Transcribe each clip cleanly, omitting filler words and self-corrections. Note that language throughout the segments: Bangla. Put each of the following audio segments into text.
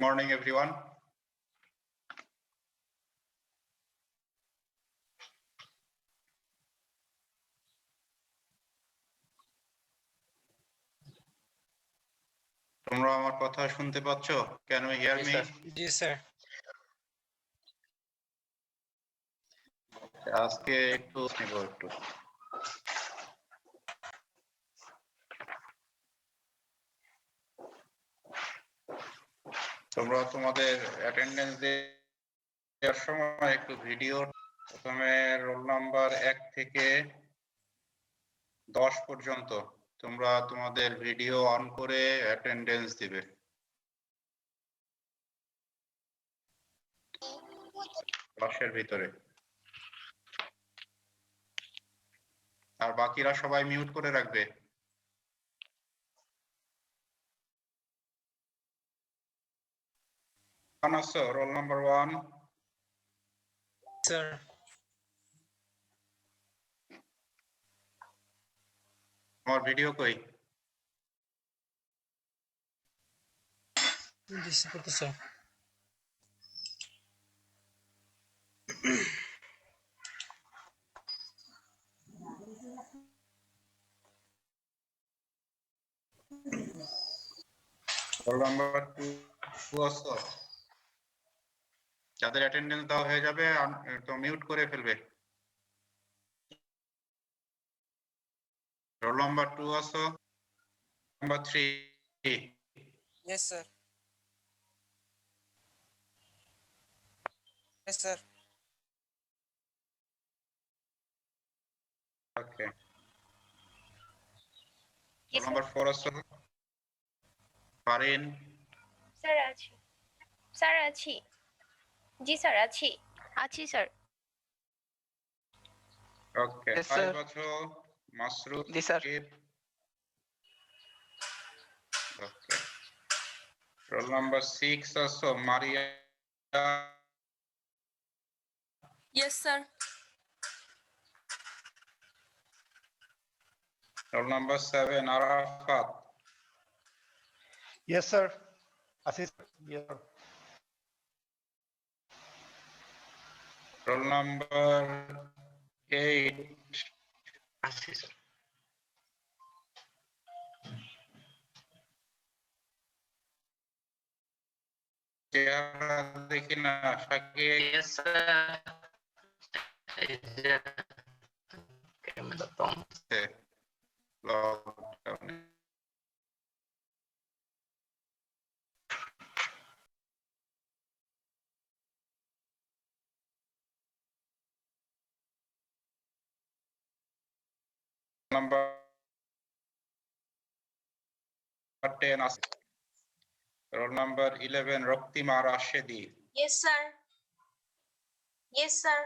Morning, everyone. তোমরা আমার কথা শুনতে পাচ্ছ? Can you hear me? G sir. আজকে একটু নিব একটু। তোমরা তোমাদের অ্যাটেন্ডেন্স দেওয়ার সময় একটু ভিডিও প্রথমে রোল নাম্বার 1 থেকে 10 পর্যন্ত তোমরা তোমাদের ভিডিও অন করে অ্যাটেন্ডেন্স দিবে। ক্লাসের ভিতরে। আর বাকিরা সবাই মিউট করে রাখবে। আছো রোল নাম্বার 1? স্যার। আমার ভিডিও কই? জি স্যার। রোল নাম্বার 2 আছো? যাদের অ্যাটেন্ডেন্স দেওয়া হয়ে যাবে তো মিউট করে ফেলবে। রোল নাম্বার 2 আছো? Number 3? Yes, sir. Yes, sir. Okay. Yes, number 4 আছো? ফারিন? স্যার আছি। স্যার আছি। জি স্যার আছি। আছি স্যার। ওকে। Yes, 5 sir. আছো? মাসরুফ? জি, স্যার। ওকে। রোল নাম্বার 6 আছো? মারিয়া? Yes, sir. Roll number 7 Arafat? Yes, sir. Assist. Yeah. Roll number 8 Assist. চেহারা দেখি না। শাকিব? Yes, sir. লকডাউনে নাম্বার 10 আছে। Roll number 11 Raktima Rashedi? Yes, sir. Yes, sir.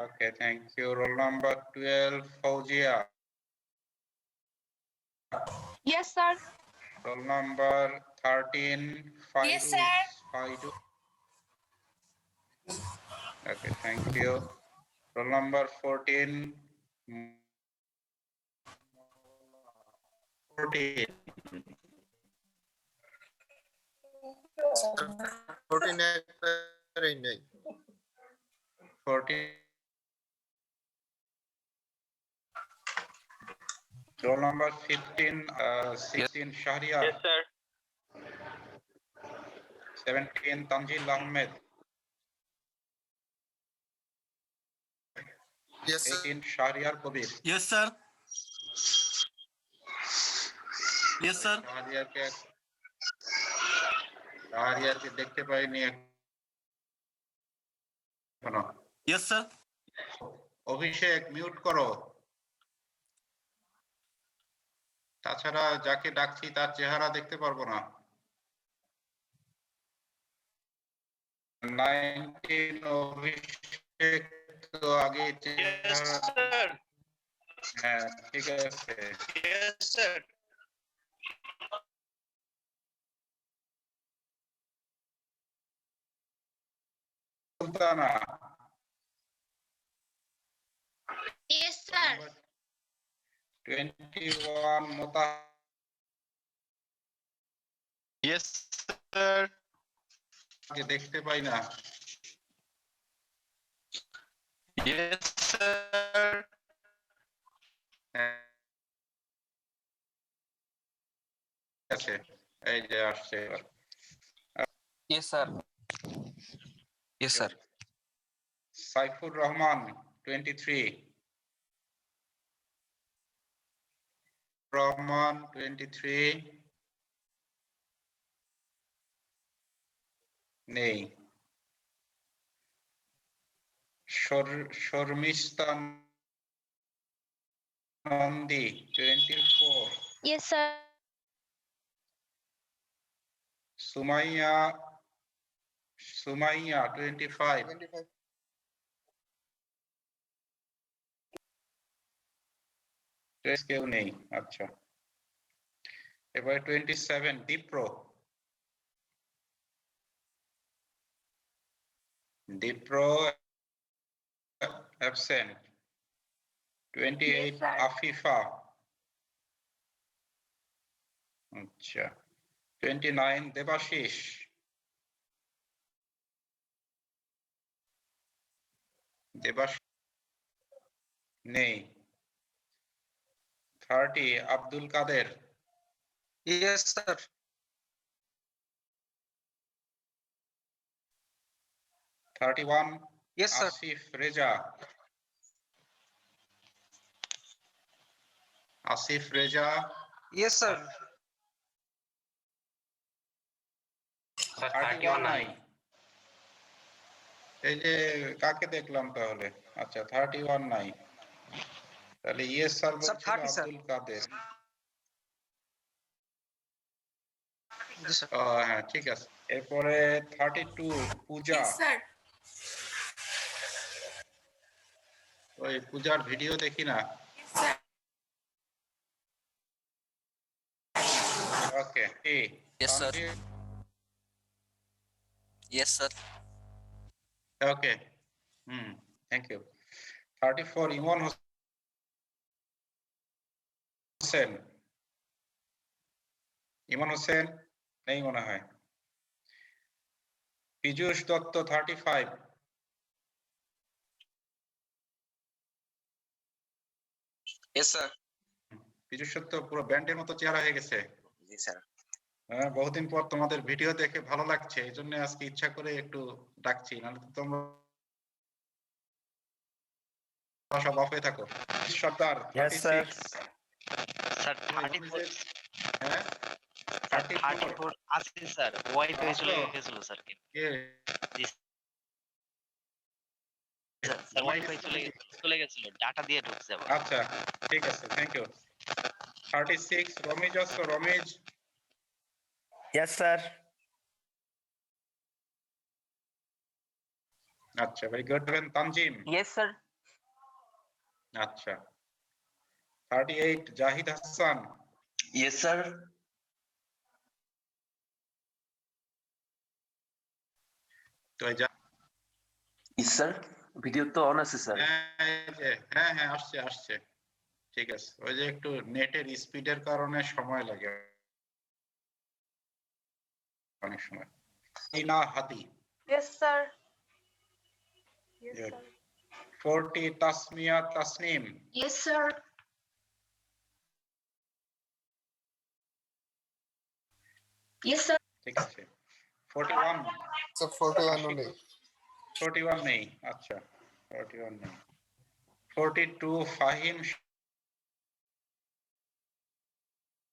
Okay, thank you. Roll number 12 Fauzia? Yes, sir. Roll number 13 Faidus? Yes, sir. Faidus? Okay, thank you. Roll number 14 14 Roll number 15 16 Shahriar? Yes, sir. 17 Tanjil Ahmed? Yes, sir. 18 Shahriar Kabir? Yes, sir. Yes, sir. শাহরিয়ারকে দেখতে পাইনি এখনো। Yes, sir. অভিষেক মিউট করো। তাছাড়া যাকে ডাকছি তার চেহারা দেখতে পারবো না। 19 অভিষেক তো আগে চেহারা। হ্যাঁ ঠিক আছে। Yes, sir. Sultana? Yes, sir. 21 মোতা? Yes, sir. যে দেখতে পাই না। Yes, sir. আছে, এই যে আসছে এবার। Yes, sir. Yes, sir. Saifur Rahman 23, Rahman 23 নেই। Sharmistha Nandi 24, Yes, sir. সুমাইয়া 25, কেউ নেই। আচ্ছা, এবারে 27 Dipra, absent। 28 Yes, sir. Afifa. আচ্ছা, 29 দেবাশিস, নেই। 30 আব্দুল কাদের। Yes, sir. 31 Yes, sir. Asif Reza. Yes, sir. 31 নাই। এই যে কাকে দেখলাম তাহলে? আচ্ছা, 31 নাই। তাহলে ইয়েস স্যার বলছিল 30, sir. আব্দুল কাদের। Yes, sir. হ্যাঁ, ঠিক আছে। এরপরে 32 পূজা। Yes, sir. ওই পূজার ভিডিও দেখি না। Yes, sir. Okay. Yes, sir. Yes, sir. Okay, thank you. 34 Emon Hossain. নেই মনে হয়। পীযূষ দত্ত 35। Yes, sir. পীযূষ দত্ত পুরো ব্যান্ডের মতো চেহারা হয়ে গেছে। Yes, sir. হ্যাঁ, বহুদিন পর তোমাদের ভিডিও দেখে ভালো লাগছে, এই জন্য আজকে ইচ্ছা করে একটু ডাকছি, নাহলে তো তোমরা সব অফ হয়ে থাকো। সর্দার 36। স্যার 34 হ্যাঁ, 34 আছে স্যার, ওয়াইফাই চলে গেছিল স্যার। কে? স্যার ওয়াইফাই চলে গেছিল, ডাটা দিয়ে ঢুকছে আবার। আচ্ছা, ঠিক আছে, থ্যাংক ইউ। 36 রমিজ আছে। রমিজ। Yes, sir. আচ্ছা, very good. Tanzim. Yes, sir. আচ্ছা, 38 জাহিদ হাসান। Yes, sir. তো এই Yes, sir. ভিডিও তো অন আছে স্যার। হ্যাঁ, আসছে। ঠিক আছে, ওই যে একটু নেটের স্পিডের কারণে সময় লাগে অনেক সময়। ইনা হাদি। Yes, sir. Yes, Good. sir. 40 Tasmia Tasnim. Yes, sir. Yes, sir. ঠিক আছে। 41 স্যার 41 নেই। 41 নেই। আচ্ছা, 41 নেই। 42 ফাহিম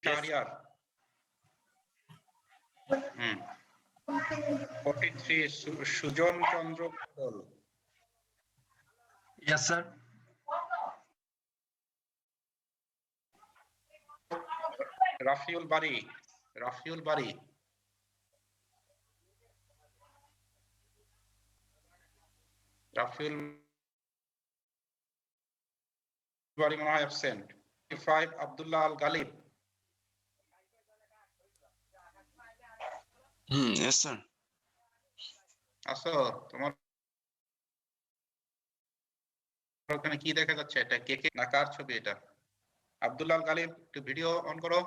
শাহরিয়ার। 43 সুজন চন্দ্র মণ্ডল। Yes, sir. রাফিউল বারী। মনে হয় absent. 5 Abdullah Al Ghalib. Yes, sir. আসো, তোমার ওখানে কি দেখা যাচ্ছে? এটা কে না কার ছবি এটা? আব্দুল্লাহ আল গালিব, একটু ভিডিও অন করো।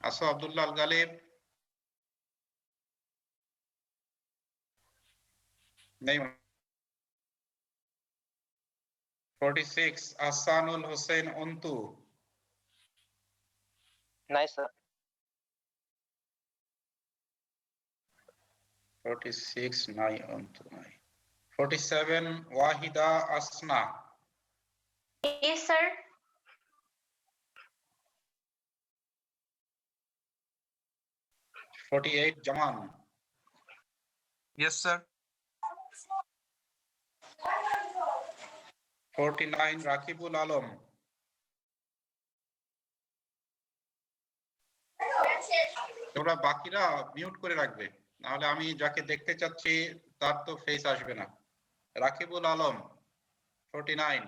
আসো আব্দুল্লাহ আল গালিব। नहीं 46 আহসানুল হোসেন অন্তু নাই স্যার 46 নাই অন্তু নাই 47 ওয়াহিদা আসনা Yes, sir. 48 জামান Yes, sir. 49 রাকিবুল আলম তোমরা বাকিরা মিউট করে রাখবে নাহলে আমি যাকে দেখতে চাচ্ছি তার তো ফেস আসবে না রাকিবুল আলম 49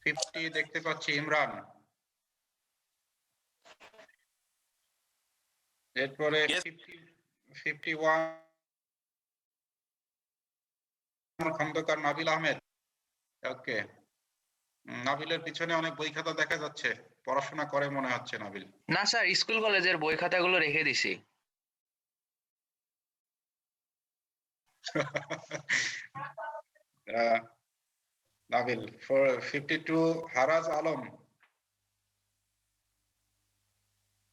50 দেখতে পাচ্ছি ইমরান এরপরে 51 খন্দকার নাবিল আহমেদ ওকে নাবিলের পিছনে অনেক বই খাতা দেখা যাচ্ছে পড়াশোনা করে মনে হচ্ছে নাবিল না স্যার, স্কুল কলেজের বই খাতাগুলো রেখে দিছি। নাবিল 52 হারাজ আলম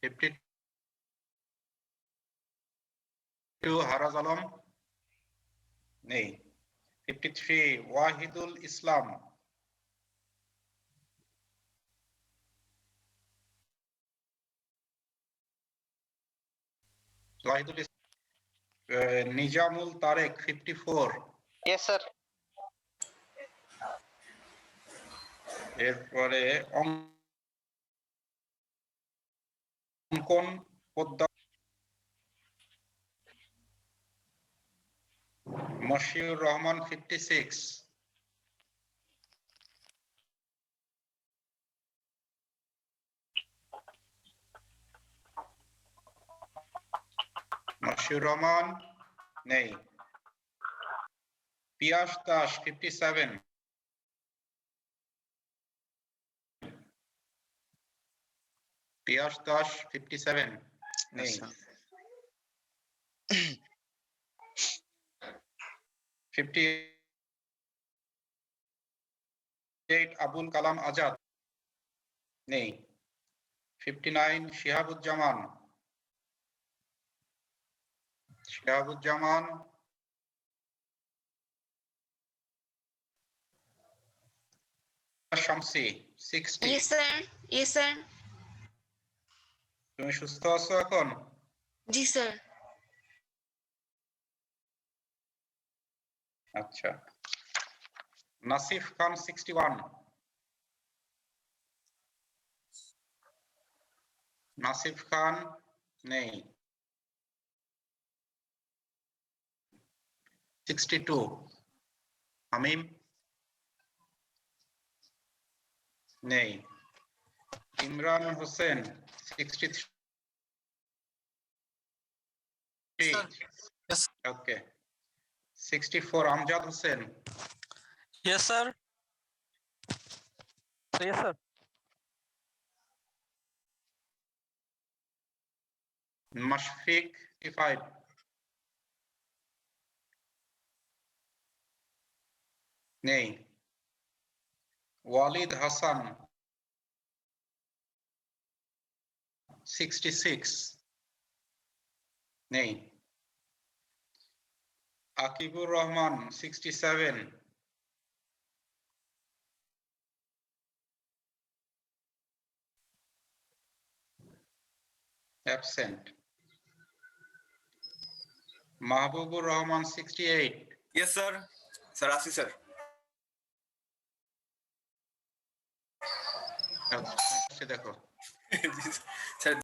52 হারাজ আলম নেই 53 ওয়াহিদুল ইসলাম ওয়াহিদুল নিজামুল তারেক 54 ইয়েস স্যার এরপরে অঙ্কন পোদ্দার মশিউর রহমান 56 মশিউর রহমান নেই পিয়াস দাস 57 পিয়াস দাস 57 নেই 58 আবুল কালাম আজাদ নেই 59 শিহাবুজ্জামান Samsi 60 Yes, sir. Yes, sir. তুমি সুস্থ আছো এখন Ji, sir. আচ্ছা নাসিফ খান 61 নাসিফ খান নেই 62 হামিম নেই ইমরান হোসেন 63 Yes. ওকে 64 Amjad Hossain Yes, sir. Yes, sir. Mashfiq 55 নেই ওয়ালিদ হাসান 66 নেই আকিবুর Rahman 67 absent Mahbubur Rahman 68 Yes, sir. Sir, Asi, sir. আচ্ছা, দেখো Sir.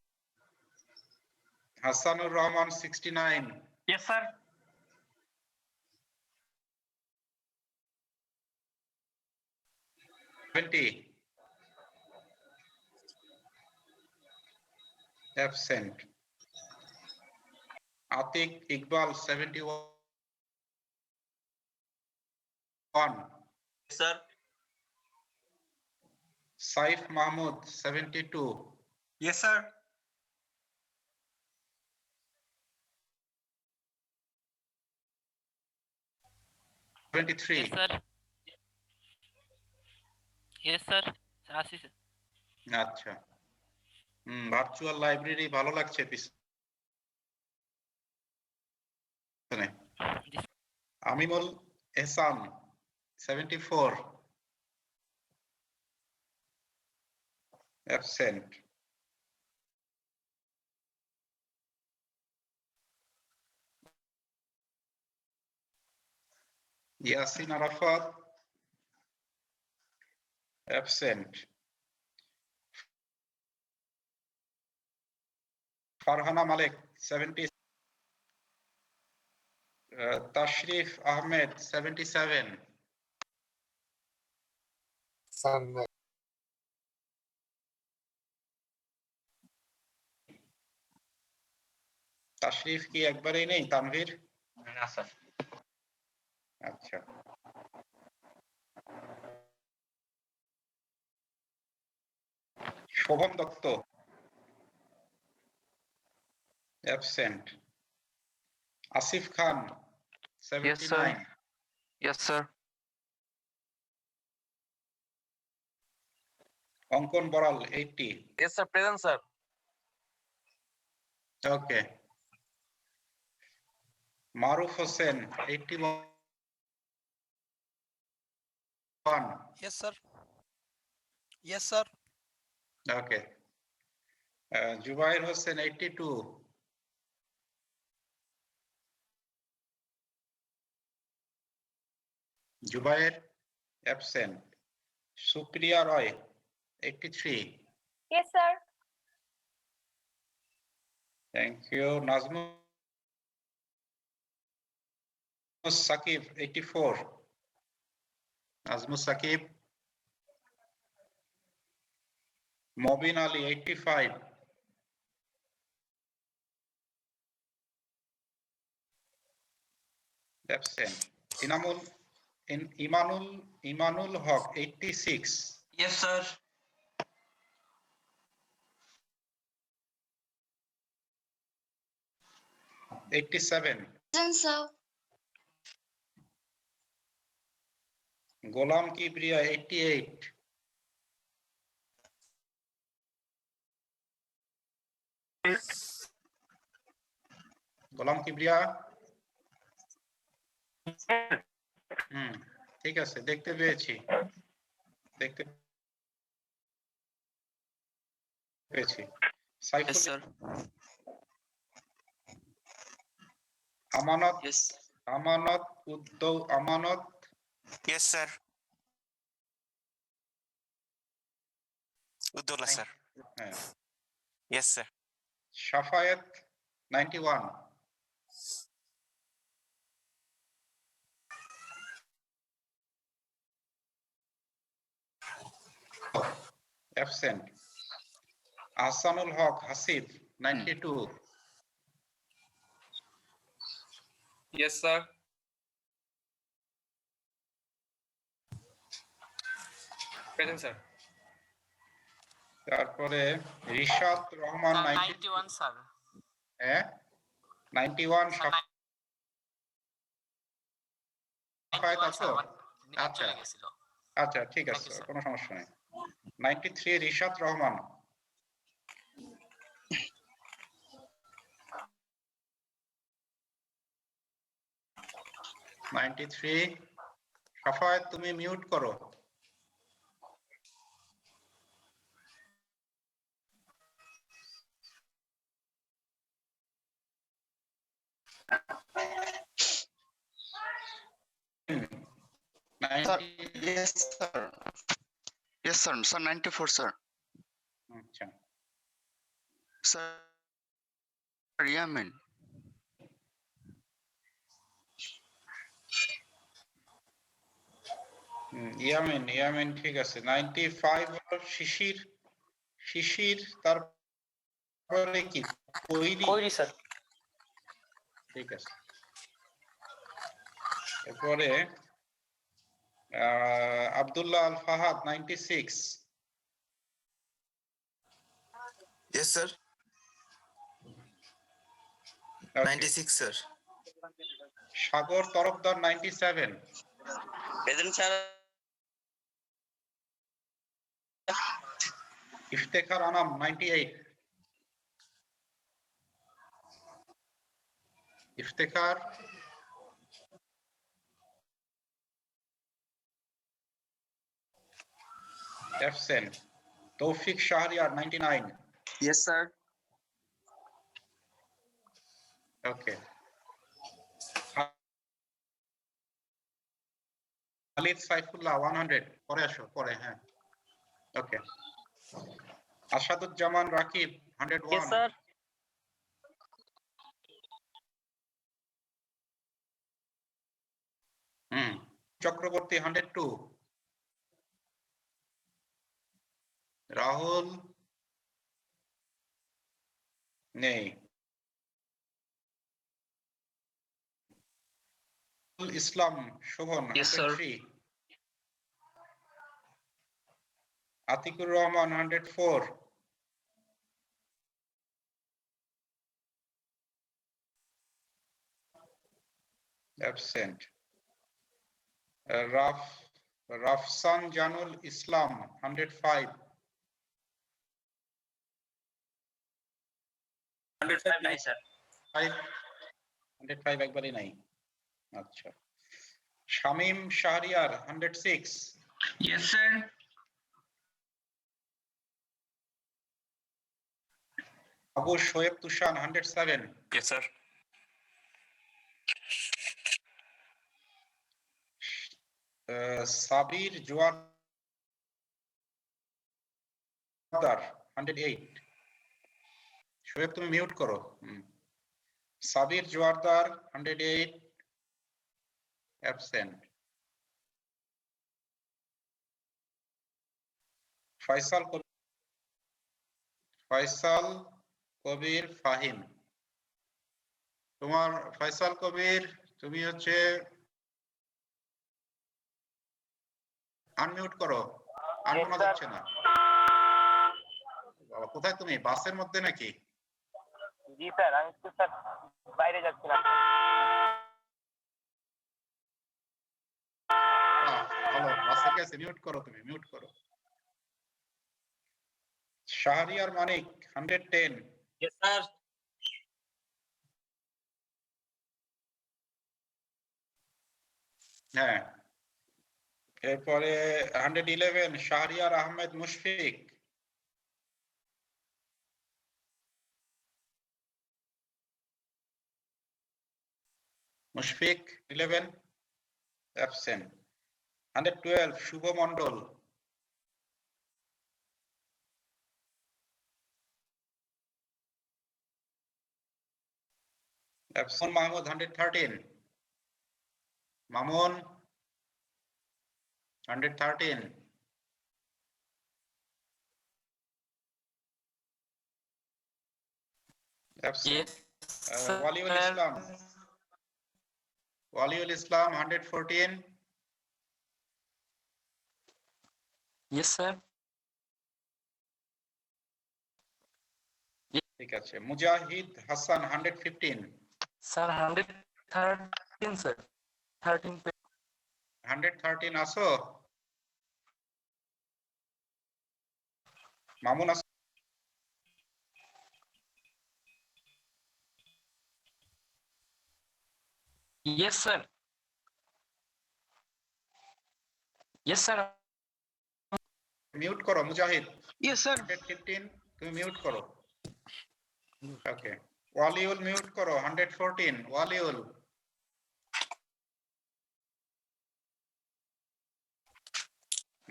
Hasanur Rahman 69 Yes, sir. absent Atiq Iqbal 71 Yes, sir. Saif Mahmud 72 Yes, sir. 23. Yes, sir. Yes, sir. আসি স্যার। আচ্ছা, ভার্চুয়াল লাইব্রেরি ভালো লাগছে পিছনে। জি, Amimul Ehsan 74, absent. Yasin Arafat, absent. Farhana Malik 70, Tashrif Ahmed 77, Sunday. Tashrif কি একবারেই নেই? তানভীর? না স্যার। আচ্ছা, Shovon Dutta, absent. Asif Khan 79, Yes, sir. Ankan Baral 80, Yes, sir. Present, sir. Okay. Maruf Hossain 81, Yes, sir. Yes, sir. Okay. Zubair Hossain 82, Zubair absent. Supriya Roy 83, Yes, sir. Thank you. Nazmus Sakib 84, Nazmus Sakib. Mobin Ali 85, absent. Imanul Haque 86, Yes, sir. Seven. Present, sir. Golam Kibria 88, Golam Kibria. ঠিক আছে, দেখতে পেয়েছি। Saiful, Yes, sir. আমানত, Yes. আমানত Yes, sir. Uddullah, sir. হ্যাঁ। Yes, sir. Shafayet 91, absent. Ahsanul Haque Hasib 92, Yes, sir. Present, sir. তারপরে রিশাদ রহমান 91, sir. হ্যাঁ 91। শাফায়েত আছো? আচ্ছা আচ্ছা, ঠিক আছে, কোনো সমস্যা নেই। 93 রিশাদ রহমান, শাফায়েত তুমি মিউট করো। Yes, sir. Yes, sir. Sir, 94, sir. আচ্ছা, Sir, Yemen. ইয়ামিন ঠিক আছে। 95 হলো শিশির, তারপরে কি কৈরি, স্যার। ঠিক আছে। এরপরে Abdullah Al Fahad 96, Yes, sir. Okay. 96, sir. Sagar Tarafdar 97, present sir. Iftekhar Anam 98, Iftekhar absent, Toufiq Shahriar 99. Yes, sir. Okay. Khalid Saifullah 100, পরে আসো পরে, হ্যাঁ ওকে। আসাদুজ্জামান রাকিব 101. স্যার। চক্রবর্তী 102, রাহুল নেই, ইসলাম শোভন 103, আতিকুর রহমান 104, absent, রাফসান জানুল ইসলাম 105, 105 নাই স্যার। 105 একবারই নাই। আচ্ছা, Shamim Shahriar 106. Yes sir. Abu Shoaib Tushan 107. Yes, sir. Sabir Joardar 108. Shoaib তুমি মিউট করো। সাবির জোয়ারদার 108, absent. ফয়সাল কবির ফাহিম, তোমার ফয়সাল কবির তুমি হচ্ছে আনমিউট করো, আনমোনা যাচ্ছে না। বাবা, কোথায় তুমি, বাসের মধ্যে নাকি? জি স্যার, আমি তো স্যার বাইরে যাচ্ছিলাম। ভালো, বাসে গেছে, মিউট করো, তুমি মিউট করো। শাহরিয়ার মানিক 110. Yes sir. হ্যাঁ, এরপরে 111 শাহরিয়ার আহমেদ মুশফিক, মুশফিক 11, absent. 112 শুভ মন্ডল, absent. মাহমুদ 113, মামুন 113, absent. ওয়ালিউল ইসলাম 114. Yes sir. ঠিক আছে। মুজাহিদ হাসান 115. Sir 113 sir. 113 আসো? মামুন আসো? Yes sir. Yes sir. Mute করো মুজাহিদ। Yes sir. 115 তুমি মিউট করো। ওকে, ওয়ালিউল মিউট করো 114। ওয়ালিউল,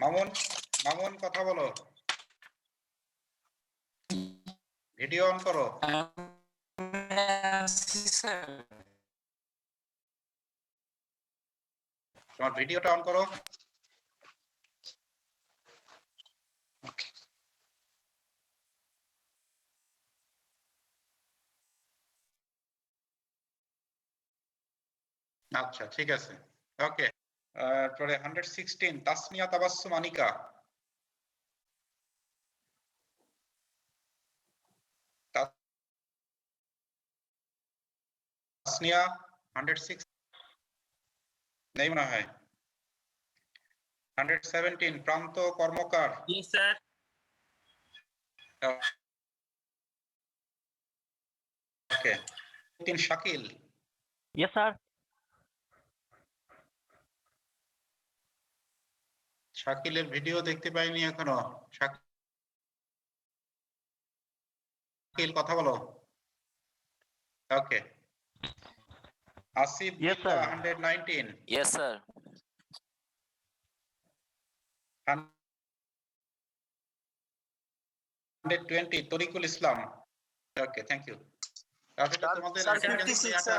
মামুন কথা বলো, ভিডিও অন করো। তোমার ভিডিওটা অন করো। আচ্ছা ঠিক আছে, ওকে। তারপরে 116 তাসনিয়া তাবাসসুম আনিকা, তাসনিয়া 106 নেই মনে হয়। 117 Pranta Karmakar. Yes, sir. Okay. 3 Shakil. Yes, sir. শাকিলের ভিডিও দেখতে পাইনি এখনো। শাকিল কথা বলো। Okay. Asif Yes, sir. 119। Yes, sir. 120 Tarikul Islam. Okay, thank you. তাহলে তোমাদের অ্যাটেন্ডেন্স নিয়েটা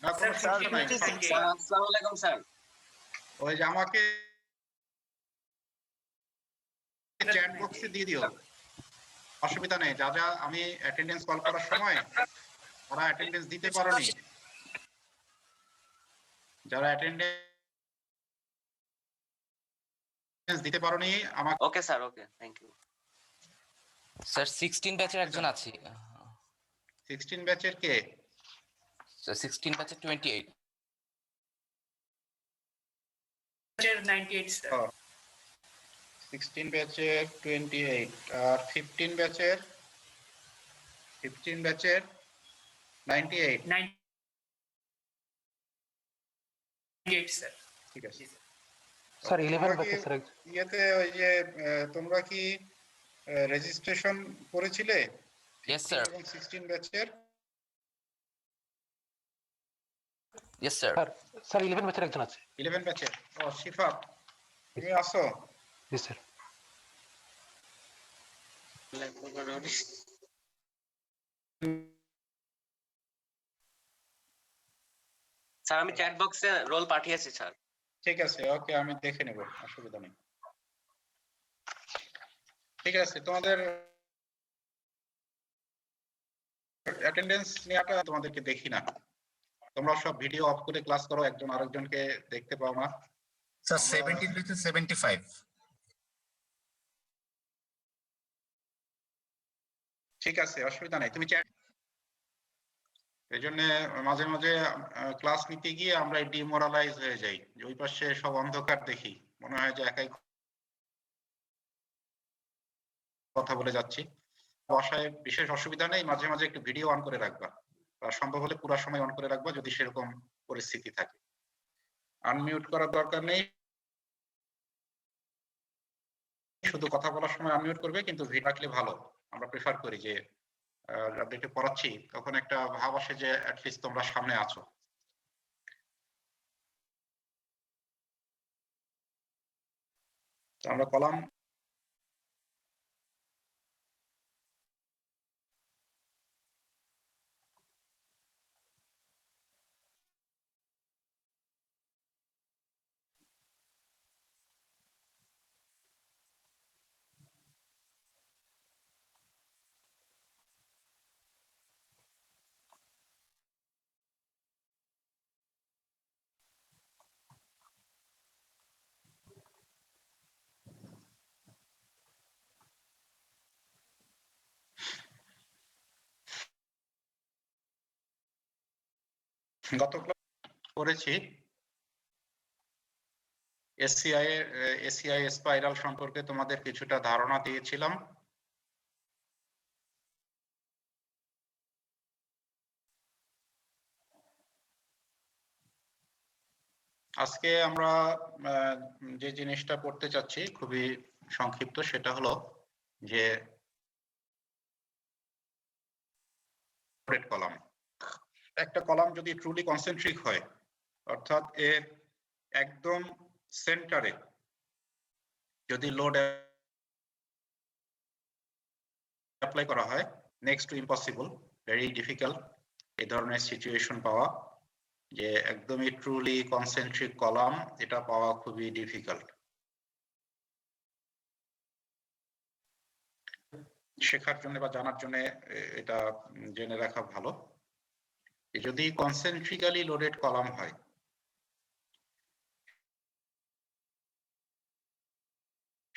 না কোনো সমস্যা নাই। আসসালামু আলাইকুম স্যার। ওই যে আমাকে চ্যাট বক্সে দিয়ে দিও, অসুবিধা নেই। যা যা আমি অ্যাটেন্ডেন্স কল করার সময় ওরা অ্যাটেন্ডেন্স দিতে পারোনি, যারা অ্যাটেন্ডেন্স দিতে পারোনি আমাকে। Okay sir, okay, thank you sir 16 ব্যাচের একজন আছে। 16 ব্যাচের কে? স্যার 16 ব্যাচের 28। 98, sir. 16 ব্যাচের 28 আর 15 ব্যাচের 98। 98, sir. ঠিক আছে স্যার 11 ব্যাচের স্যার। ইয়েতে ওই যে তোমরা কি রেজিস্ট্রেশন করেছিলে? Yes, sir. এবং 16 ব্যাচের? Yes, sir. স্যার 11 ব্যাচের একজন আছে। 11 ব্যাচের। ও শিফাত, তুমি আসো? জি স্যার। স্যার আমি চ্যাট বক্সে রোল পাঠিয়েছি স্যার। ঠিক আছে, ওকে, আমি দেখে নেব, অসুবিধা নেই। ঠিক আছে, তোমাদের অ্যাটেন্ডেন্স নেওয়াটা তোমাদেরকে দেখি না। তোমরা সব ভিডিও অফ করে ক্লাস করো, একজন আরেকজনকে দেখতে পাও না। Sir, 73 to 75. ঠিক আছে, অসুবিধা নেই। তুমি চ্যাট, এই জন্য মাঝে মাঝে ক্লাস নিতে গিয়ে আমরা ডিমোরালাইজ হয়ে যাই, যে ওই পাশে সব অন্ধকার দেখি, মনে হয় যে একাই কথা বলে যাচ্ছি। বাসায় বিশেষ অসুবিধা নেই, মাঝে মাঝে একটু ভিডিও অন করে রাখবা, আর সম্ভব হলে পুরো সময় অন করে রাখবা যদি সেরকম পরিস্থিতি থাকে। আনমিউট করার দরকার নেই, শুধু কথা বলার সময় আনমিউট করবে, কিন্তু ভিডিও রাখলে ভালো। আমরা প্রেফার করি যে যাদেরকে পড়াচ্ছি তখন একটা ভাব আসে যে অ্যাটলিস্ট তোমরা সামনে আছো। আমরা কলাম গত ক্লাস করেছি এসিআই স্পাইরাল সম্পর্কে তোমাদের কিছুটা ধারণা দিয়েছিলাম। আজকে আমরা যে জিনিসটা পড়তে চাচ্ছি খুবই সংক্ষিপ্ত, সেটা হলো যে কলাম। একটা কলাম যদি ট্রুলি কনসেন্ট্রিক হয়, অর্থাৎ এর একদম সেন্টারে যদি লোড অ্যাপ্লাই করা হয়, next to impossible, very difficult এই ধরনের সিচুয়েশন পাওয়া, যে একদমই ট্রুলি কনসেন্ট্রিক কলাম, এটা পাওয়া খুবই ডিফিকাল্ট। শেখার জন্য বা জানার জন্য এটা জেনে রাখা ভালো। যদি কনসেন্ট্রিক্যালি লোডেড কলাম হয়,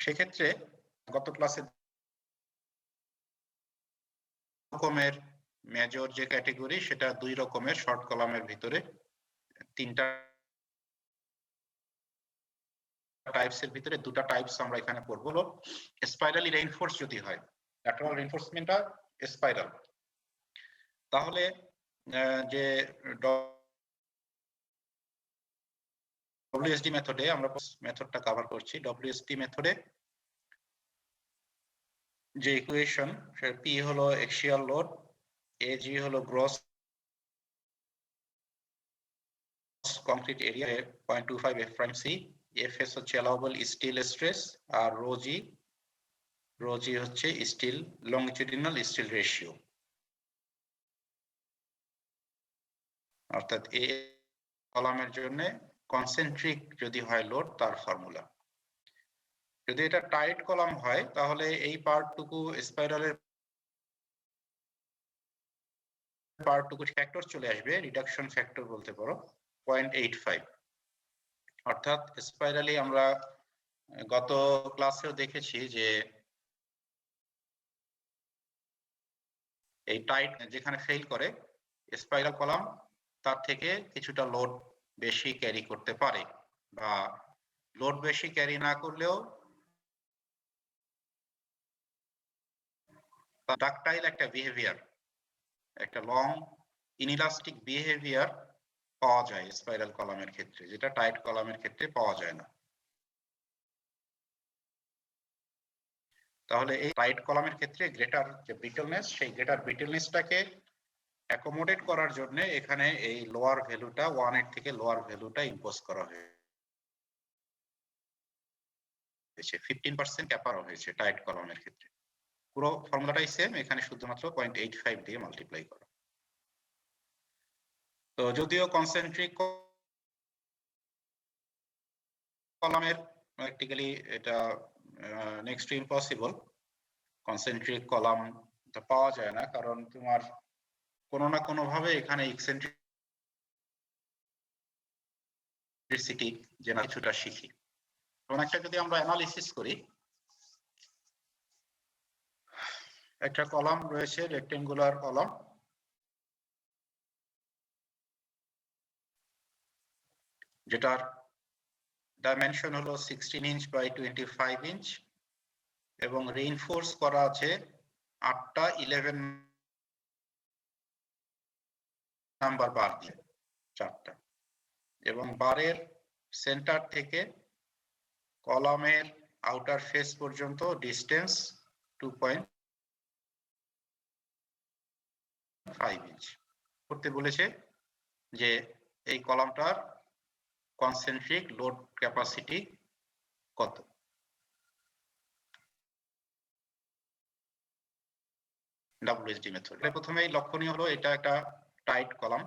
সেক্ষেত্রে গত ক্লাসে রকমের মেজর যে ক্যাটেগরি, সেটা 2 রকমের শর্ট কলামের ভিতরে 3টা টাইপস এর ভিতরে দুটা টাইপস আমরা এখানে পড়বো। হলো স্পাইরালি রেইনফোর্স যদি হয়, ল্যাটারাল রেইনফোর্সমেন্টটা স্পাইরাল, তাহলে যে WSD মেথডে আমরা মেথডটা কভার করছি। WSD মেথডে যে ইকুয়েশন, P হলো এক্সিয়াল লোড, AG হলো gross concrete area 0.25 F prime C, FS হচ্ছে অ্যালাউবল স্টিল স্ট্রেস, আর রো জি হচ্ছে স্টিল লংজিটিউডিনাল স্টিল রেশিও, অর্থাৎ এ কলামের জন্য কনসেন্ট্রিক যদি হয় লোড তার ফর্মুলা। যদি এটা টাইট কলাম হয় তাহলে এই পার্টটুকু স্পাইরালের পার্টটুকু ফ্যাক্টর চলে আসবে, রিডাকশন ফ্যাক্টর বলতে পারো 0.85। অর্থাৎ স্পাইরালি আমরা গত ক্লাসেও দেখেছি যে এই টাইট যেখানে ফেল করে স্পাইরাল কলাম তার থেকে কিছুটা লোড বেশি ক্যারি করতে পারে, বা লোড বেশি ক্যারি না করলেও ডাকটাইল একটা বিহেভিয়ার, একটা লং ইনইলাস্টিক বিহেভিয়ার পাওয়া যায় স্পাইরাল কলামের ক্ষেত্রে, যেটা টাইট কলামের ক্ষেত্রে পাওয়া যায় না। তাহলে এই টাইট কলামের ক্ষেত্রে গ্রেটার যে ব্রিটলনেস, সেই গ্রেটার ব্রিটলনেসটাকে অ্যাকোমোডেট করার জন্য এখানে এই লোয়ার ভ্যালুটা 1 থেকে লোয়ার ভ্যালুটা ইম্পোজ করা হয়েছে, 15% ক্যাপার হয়েছে টাইট কলামের ক্ষেত্রে। পুরো ফর্মুলাটাই সেম, এখানে শুধুমাত্র 0.85 দিয়ে মাল্টিপ্লাই করা। তো যদিও কনসেন্ট্রিক কলামের প্র্যাকটিক্যালি এটা next to impossible, concentric column পাওয়া যায় না, কারণ তোমার কোনো না কোনো ভাবে এখানে এক্সেন্ট্রিসিটি যে না কিছুটা শিখি। এবং একটা যদি আমরা অ্যানালিসিস করি, একটা কলাম রয়েছে রেক্টেঙ্গুলার কলাম, যেটার ডাইমেনশন হলো 16 ইঞ্চ বাই 25 ইঞ্চ, এবং রেইনফোর্স করা আছে 8টা 11 নাম্বার বার দিয়ে, 4টা, এবং বারের সেন্টার থেকে কলামের আউটার ফেস পর্যন্ত ডিস্টেন্স 2.5 ইঞ্চ করতে বলেছে। যে এই কলামটার কনসেন্ট্রিক লোড ক্যাপাসিটি কত। WSD মেথড প্রথমেই লক্ষণীয় হলো এটা একটা টাইট কলাম,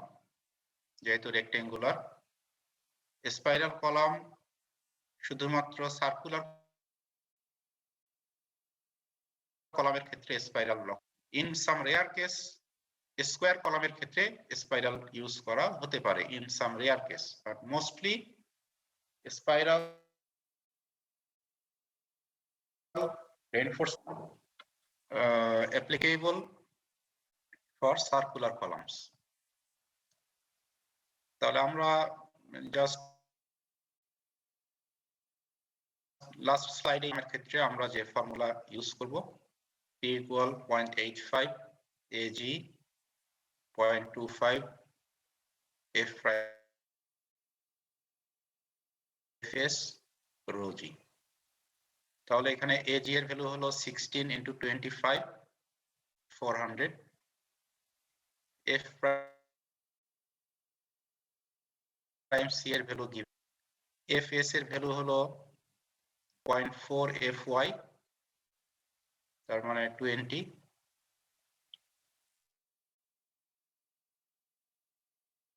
যেহেতু রেক্টেঙ্গুলার। স্পাইরাল কলাম শুধুমাত্র সার্কুলার কলামের ক্ষেত্রে spiral block, in some rare case square কলামের ক্ষেত্রে স্পাইরাল ইউজ করা হতে পারে, in some rare case, but mostly spiral reinforcement applicable for circular columns. তাহলে আমরা জাস্ট লাস্ট স্লাইডে এর ক্ষেত্রে আমরা যে ফর্মুলা ইউজ করব, P equal 0.85 AG 0.25 F FS rho G। তাহলে এখানে AG এর ভ্যালু হলো 16 into 25 400, F prime C এর ভ্যালু গিভ, FS এর ভ্যালু হলো 0.4 FY, তার মানে 20,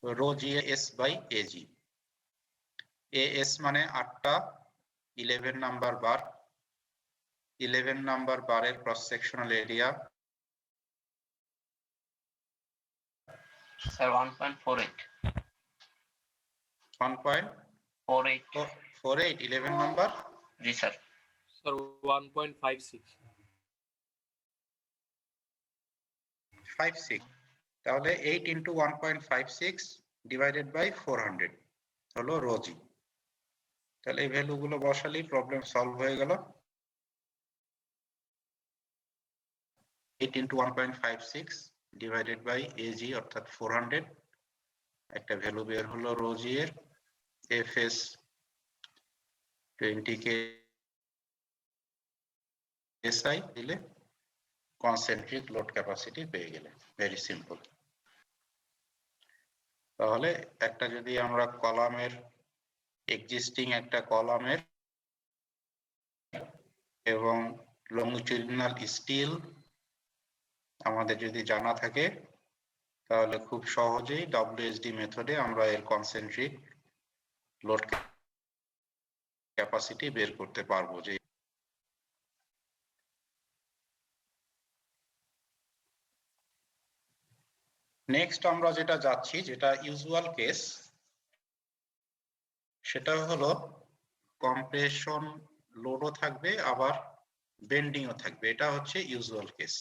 rho G S by AG, AS মানে 8টা 11 নাম্বার বার, 11 নাম্বার বারের cross sectional area sir 1.48 1.48 11 number. জি স্যার। স্যার 1.56 56, তাহলে 8 into 1.56 divided by 400 হলো রো জি। তাহলে এই ভ্যালুগুলো বসালেই প্রবলেম সলভ হয়ে গেল। 8 into 1.56 divided by AG অর্থাৎ 400, একটা ভ্যালু বের হলো রো জি এর, FS 20 KSI দিলে কনসেন্ট্রিক লোড ক্যাপাসিটি পেয়ে গেলে, ভেরি সিম্পল। তাহলে একটা যদি আমরা কলামের এক্সিস্টিং একটা কলামের এবং লংজিটিউডিনাল স্টিল আমাদের যদি জানা থাকে তাহলে খুব সহজেই WSD মেথডে আমরা এর কনসেন্ট্রিক লোড ক্যাপাসিটি বের করতে পারবো। যে নেক্সট আমরা যেটা যাচ্ছি, যেটা ইউজুয়াল কেস, সেটা হলো কম্প্রেশন লোডও থাকবে আবার বেন্ডিংও থাকবে। এটা হচ্ছে ইউজুয়াল কেস।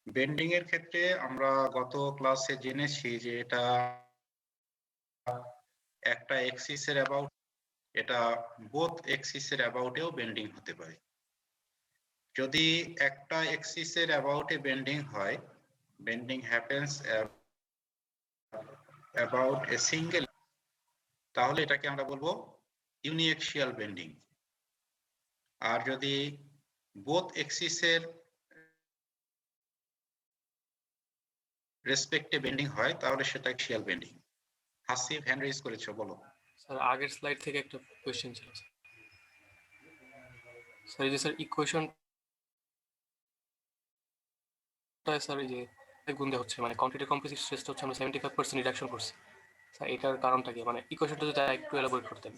বেন্ডিং এর ক্ষেত্রে আমরা গত ক্লাসে জেনেছি যে এটা একটা এক্সিসের অ্যাবাউট, এটা বোথ এক্সিসের অ্যাবাউটেও বেন্ডিং হতে পারে। যদি একটা এক্সিসের অ্যাবাউটে বেন্ডিং হয়, bending happens about a single, তাহলে এটাকে আমরা বলবো ইউনিএক্সিয়াল বেন্ডিং। আর যদি বোথ এক্সিসের রেসপেক্টে বেন্ডিং হয় তাহলে সেটা axial bending. Hasib hand raise করেছো, বলো। স্যার আগের স্লাইড থেকে একটা কোশ্চেন ছিল স্যার। এই যে স্যার ইকুয়েশনটা স্যার এই যে গুণ দেওয়া হচ্ছে, মানে কংক্রিটের কম্প্রেসিভ স্ট্রেসটা হচ্ছে আমরা 75% রিডাকশন করছি স্যার। এটার কারণটা কি? মানে ইকুয়েশনটা যদি একটু এলাবোরেট করতেন।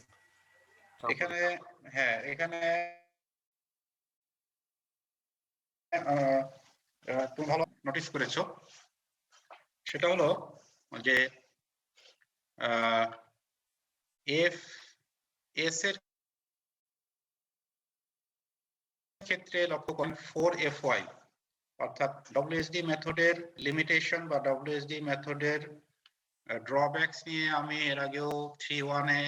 এখানে হ্যাঁ, এখানে তুমি ভালো নোটিস করেছো, সেটা হলো যে এফ এস এর ক্ষেত্রে লক্ষ্য করুন 4FY, অর্থাৎ WSD মেথডের লিমিটেশন বা WSD মেথডের ড্রব্যাকস নিয়ে আমি এর আগেও 3.1 এ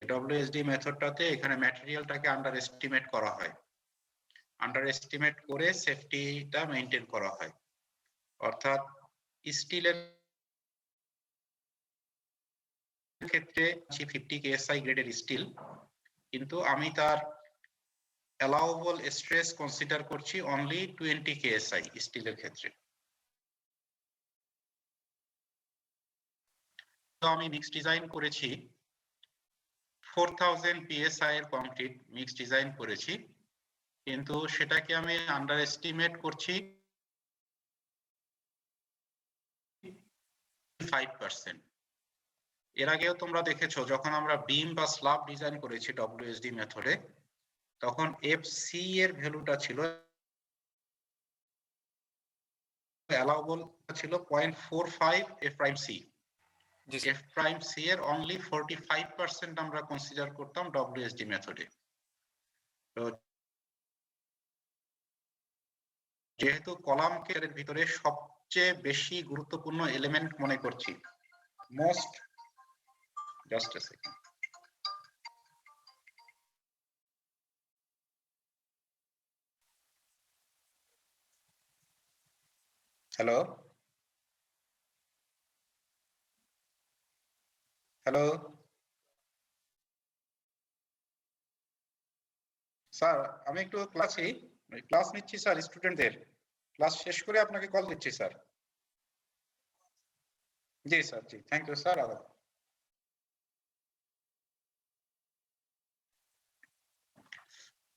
WSD মেথডটাতে এখানে ম্যাটেরিয়ালটাকে আন্ডার এস্টিমেট করা হয়, আন্ডার এস্টিমেট করে সেফটিটা মেইনটেইন করা হয়। অর্থাৎ স্টিলের ক্ষেত্রে 50 KSI গ্রেডের স্টিল, কিন্তু আমি তার অ্যালাউয়েবল স্ট্রেস কনসিডার করছি অনলি 20 KSI স্টিলের ক্ষেত্রে। তো আমি মিক্স ডিজাইন করেছি 4000 PSI এর কংক্রিট মিক্স ডিজাইন করেছি, কিন্তু সেটাকে আমি আন্ডার এস্টিমেট করছি 5%। এর আগেও তোমরা দেখেছো যখন আমরা বিম বা স্ল্যাব ডিজাইন করেছি WSD মেথডে, তখন FC এর ভ্যালুটা ছিল অ্যালাউবল ছিল 0.45 F'(C). F'(C) এর অনলি 45% আমরা কনসিডার করতাম WSD মেথডে। তো যেহেতু কলাম কেয়ারের ভিতরে সবচেয়ে বেশি গুরুত্বপূর্ণ এলিমেন্ট মনে করছি, মোস্ট, জাস্ট আ সেকেন্ড, হ্যালো হ্যালো স্যার, আমি একটু ক্লাস নিচ্ছি স্যার, স্টুডেন্টদের ক্লাস শেষ করে আপনাকে কল দিচ্ছি স্যার। জি স্যার, জি, থ্যাংক ইউ স্যার।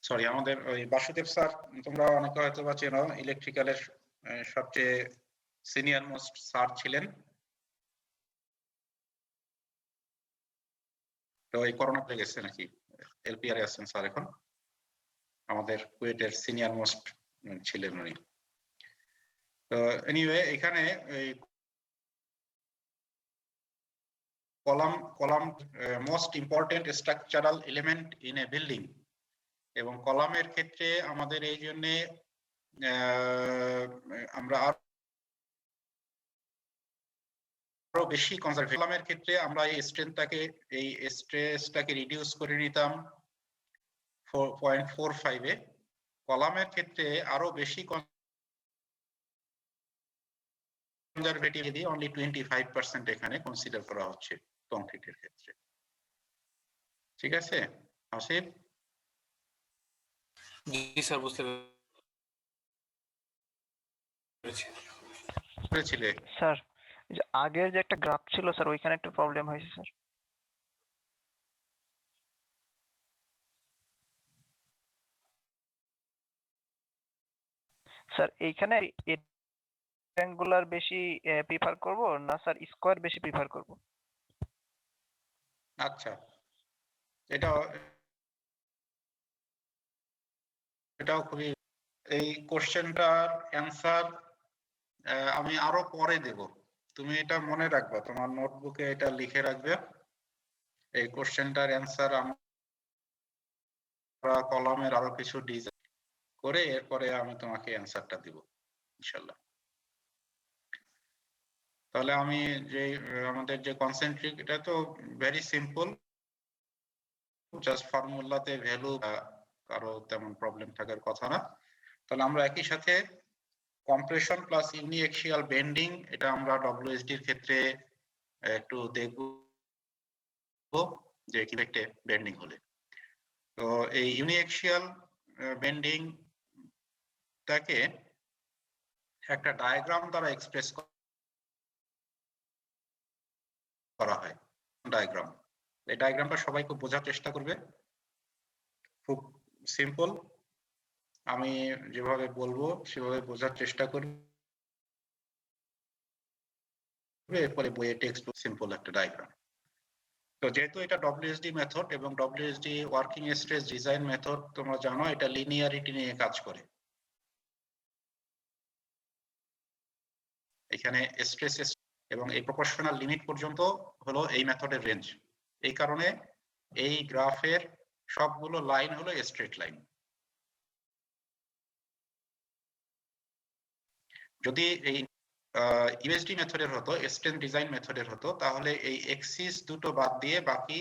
সরি, আমাদের ওই বাসুদেব স্যার, তোমরা অনেকে হয়তো বা চেনো, ইলেকট্রিক্যালের সবচেয়ে সিনিয়র মোস্ট স্যার ছিলেন। তো এই করোনা পেয়ে গেছে নাকি, LPR আছেন স্যার এখন, আমাদের কুয়েটের সিনিয়র মোস্ট ছিলেন উনি। তো এনিওয়ে, এখানে এই column most important structural element in a building, এবং কলামের ক্ষেত্রে আমাদের এই জন্য আমরা আরো বেশি কনজারভেটিভ কলামের ক্ষেত্রে আমরা এই স্ট্রেসটাকে রিডিউস করে নিতাম 4.45 এ। কলামের ক্ষেত্রে আরো বেশি কনজারভেটিভ দিয়ে অনলি 25% এখানে কনসিডার করা হচ্ছে কংক্রিটের ক্ষেত্রে। ঠিক আছে আসিফ? জি স্যার, বুঝতে পেরেছি। বুঝেছিলে? স্যার আগের যে একটা গ্রাফ ছিল স্যার, ওইখানে একটু প্রবলেম হয়েছে স্যার। স্যার এইখানে রেক্ট্যাঙ্গুলার বেশি প্রিফার করব না স্যার স্কোয়ার বেশি প্রিফার করব? আচ্ছা, এটাও খুবই, এই কোশ্চেনটার অ্যান্সার আমি আরো পরে দেব, তুমি এটা মনে রাখবা, তোমার নোটবুকে এটা লিখে রাখবে। এই কোশ্চেনটার অ্যান্সার আমরা কলামের আরো কিছু ডিজাইন করে এরপরে আমি তোমাকে অ্যান্সারটা দিব ইনশাআল্লাহ। তাহলে আমি যে আমাদের যে কনসেন্ট্রিক, এটা তো ভেরি সিম্পল, জাস্ট ফর্মুলাতে ভ্যালু, কারো তেমন প্রবলেম থাকার কথা না। তাহলে আমরা একই সাথে কম্প্রেশন প্লাস ইউনিএক্সিয়াল বেন্ডিং, এটা আমরা ডব্লিউএসডি এর ক্ষেত্রে একটু দেখব যে কি একটা বেন্ডিং হলে। তো এই ইউনিএক্সিয়াল বেন্ডিং টাকে একটা ডায়াগ্রাম দ্বারা এক্সপ্রেস করা হয়। ডায়াগ্রাম, এই ডায়াগ্রামটা সবাই খুব বোঝার চেষ্টা করবে, খুব সিম্পল, আমি যেভাবে বলবো সেভাবে বোঝার চেষ্টা করবে, এরপরে বইয়ে টেক্সট সিম্পল একটা ডায়াগ্রাম। তো যেহেতু এটা ডব্লিউএসডি মেথড এবং ডব্লিউএসডি ওয়ার্কিং স্ট্রেস ডিজাইন মেথড, তোমরা জানো এটা লিনিয়ারিটি নিয়ে কাজ করে। এখানে স্ট্রেস এবং এই প্রপোর্শনাল লিমিট পর্যন্ত হলো এই মেথডের রেঞ্জ। এই কারণে এই গ্রাফের সবগুলো লাইন হলো স্ট্রেট লাইন। যদি এই ইউএসডি মেথডের হতো, স্ট্রেন ডিজাইন মেথডের হতো, তাহলে এই এক্সিস দুটো বাদ দিয়ে বাকি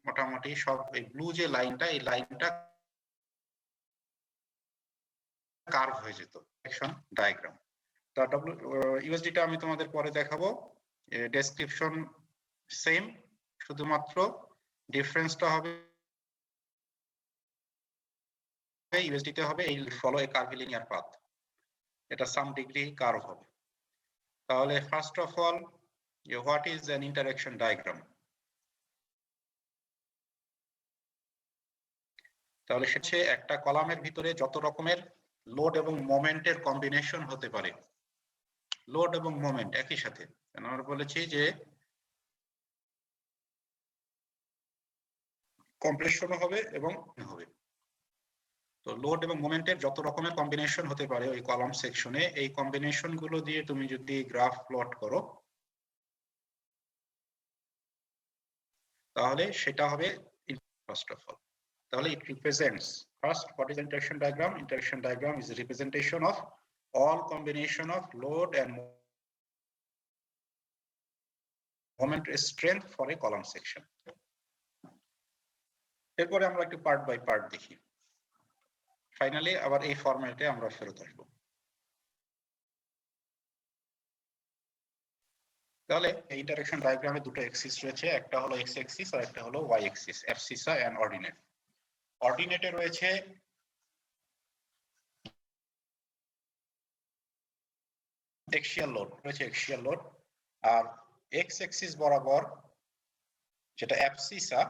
মোটামুটি সব, এই ব্লু যে লাইনটা, এই লাইনটা কার্ভ হয়ে যেত সেকশন ডায়াগ্রাম। তো ইউএসডিটা আমি তোমাদের পরে দেখাবো, ডেসক্রিপশন সেম, শুধুমাত্র ডিফারেন্সটা হবে ইউএসডিতে হবে এই ফলো এ কার্ভিলিনিয়ার পাথ, এটা সাম ডিগ্রি কার্ভ হবে। তাহলে first of all, what is an interaction diagram? তাহলে সেটা একটা কলামের ভিতরে যত রকমের লোড এবং মোমেন্টের কম্বিনেশন হতে পারে, লোড এবং মোমেন্ট একই সাথে, আমরা বলেছি যে কম্প্রেশনও হবে এবং হবে। তো লোড এবং মোমেন্টের যত রকমের কম্বিনেশন হতে পারে ওই কলাম সেকশনে, এই কম্বিনেশন গুলো দিয়ে তুমি যদি গ্রাফ প্লট করো তাহলে সেটা হবে ফার্স্ট অফ অল। তাহলে it represents, first what is interaction diagram? Interaction diagram is a representation of all combination of load and moment strength for a column section. এরপরে আমরা একটু পার্ট বাই পার্ট দেখি, ফাইনালি আবার এই ফরম্যাটে আমরা ফেরত আসবো। তাহলে এই ইন্টারঅ্যাকশন ডায়াগ্রামে দুটো এক্সিস রয়েছে, একটা হলো এক্স এক্সিস আর একটা হলো ওয়াই এক্সিস, অ্যাবসিসা এন্ড অর্ডিনেট। অর্ডিনেটে রয়েছে এক্সিয়াল লোড, রয়েছে এক্সিয়াল লোড, আর এক্স এক্সিস বরাবর যেটা অ্যাবসিসা,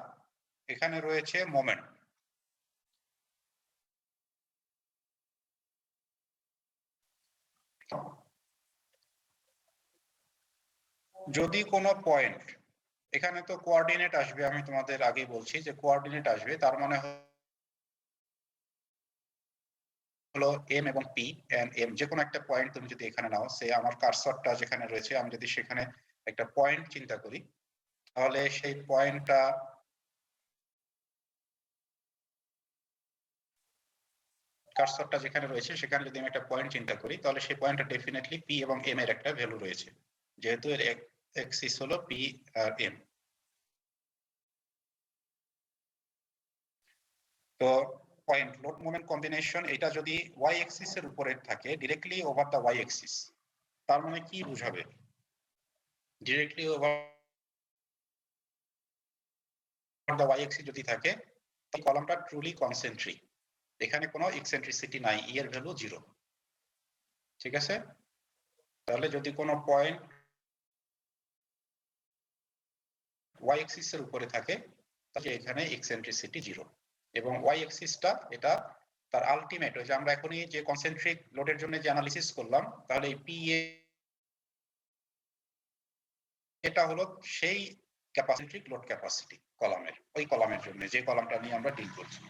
এখানে রয়েছে মোমেন্ট। যদি কোনো পয়েন্ট, এখানে তো কোঅর্ডিনেট আসবে, আমি তোমাদের আগে বলছি যে কোঅর্ডিনেট আসবে, তার মানে হলো এম এবং পি এন্ড এম, যে কোনো একটা পয়েন্ট তুমি যদি এখানে নাও, সে আমার কার্সরটা যেখানে রয়েছে, আমি যদি সেখানে একটা পয়েন্ট চিন্তা করি, তাহলে সেই পয়েন্টটা কার্সরটা যেখানে রয়েছে সেখানে যদি আমি একটা পয়েন্ট চিন্তা করি, তাহলে সেই পয়েন্টটা ডেফিনেটলি পি এবং এম এর একটা ভ্যালু রয়েছে, যেহেতু এর এক্সিস হলো পি আর এম। তো পয়েন্ট লোড মোমেন্ট কম্বিনেশন এটা যদি ওয়াই এক্সিস এর উপরে থাকে directly over the Y axis, তার মানে কি বুঝাবে? Directly over the Y axis যদি থাকে এই কলামটা ট্রুলি কনসেন্ট্রিক, এখানে কোনো এক্সেন্ট্রিসিটি নাই, ই এর ভ্যালু 0। ঠিক আছে, তাহলে যদি কোনো পয়েন্ট ওয়াই এক্সিস এর উপরে থাকে তাহলে এখানে এক্সেন্ট্রিসিটি 0 এবং ওয়াই এক্সিসটা এটা তার আলটিমেট, ওই যে আমরা এখনই যে কনসেন্ট্রিক লোডের জন্য যে অ্যানালিসিস করলাম, তাহলে এই পি এ এটা হলো সেই ক্যাপাসিটিক লোড ক্যাপাসিটি কলামের, ওই কলামের জন্য যে কলামটা নিয়ে আমরা ডিল করছি,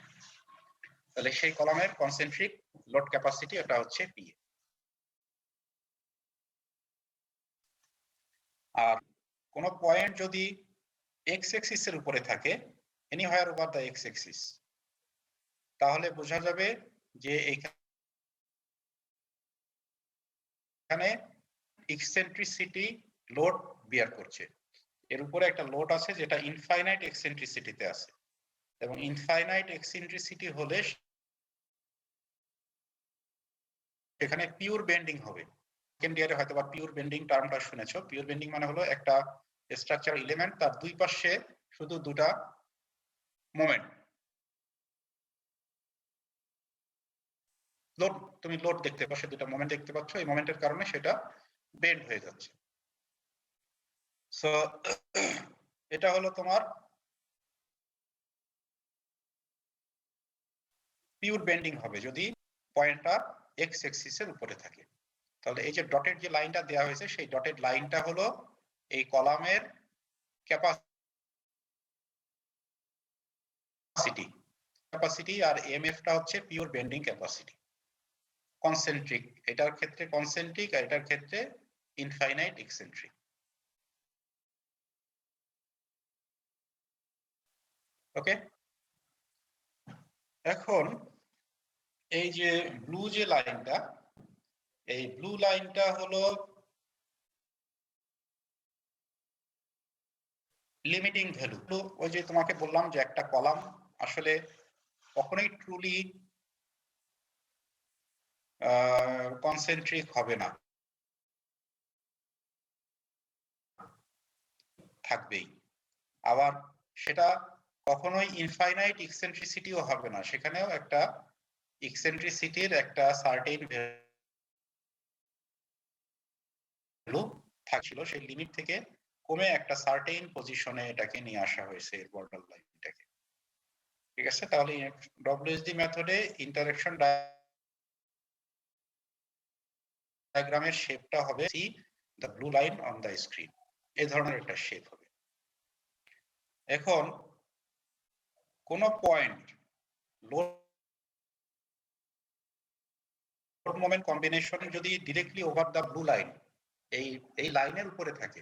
তাহলে সেই কলামের কনসেন্ট্রিক লোড ক্যাপাসিটি এটা হচ্ছে পি। আর কোন পয়েন্ট যদি এক্স এক্সিস এর উপরে থাকে, anywhere over the x axis, তাহলে বোঝা যাবে যে এখানে এক্সেন্ট্রিসিটি লোড বিয়ার করছে, এর উপরে একটা লোড আছে যেটা ইনফাইনাইট এক্সেন্ট্রিসিটিতে আছে, এবং ইনফাইনাইট এক্সেন্ট্রিসিটি হলে এখানে পিওর বেন্ডিং হবে। সেকেন্ড ইয়ারে হয়তো বা পিওর বেন্ডিং টার্মটা শুনেছো। পিওর বেন্ডিং মানে হলো একটা স্ট্রাকচার এলিমেন্ট, তার দুই পাশে শুধু দুটা মোমেন্ট, লোড, তুমি লোড দেখতে পাচ্ছ, দুটা মোমেন্ট দেখতে পাচ্ছ, এই মোমেন্টের কারণে সেটা বেন্ড হয়ে যাচ্ছে। সো এটা হলো তোমার পিওর বেন্ডিং হবে যদি পয়েন্টটা এক্স এক্সিস এর উপরে থাকে। তাহলে এই যে ডটেড যে লাইনটা দেওয়া হয়েছে সেই ডটেড লাইনটা হলো এই কলামের ক্যাপাসিটি আর এমএফটা হচ্ছে পিওর বেন্ডিং ক্যাপাসিটি কনসেন্ট্রিক, এটার ক্ষেত্রে কনসেন্ট্রিক আর এটার ক্ষেত্রে ইনফাইনাইট এক্সেন্ট্রিক। ওকে, এখন এই যে ব্লু যে লাইনটা, এই ব্লু লাইনটা হলো লিমিটিং ভ্যালু। ওই যে তোমাকে বললাম যে একটা কলাম আসলে কখনোই ট্রুলি কনসেন্ট্রিক হবে না, থাকবেই, আবার সেটা কখনোই ইনফাইনাইট এক্সেন্ট্রিসিটিও হবে না, সেখানেও একটা এক্সেন্ট্রিসিটির একটা সার্টেন ভ্যালু থাকছিল, সেই লিমিট থেকে কমে একটা সার্টেন পজিশনে এটাকে নিয়ে আসা হয়েছে এর বর্ডার লাইনটাকে। ঠিক আছে, তাহলে ডব্লিউএসডি মেথডে ইন্টারঅ্যাকশন ডায়াগ্রামের শেপটা হবে C the blue line on the screen, এই ধরনের একটা শেপ হবে। এখন কোন পয়েন্ট লোড মোমেন্ট কম্বিনেশন যদি directly over the blue line, এই লাইনের উপরে থাকে,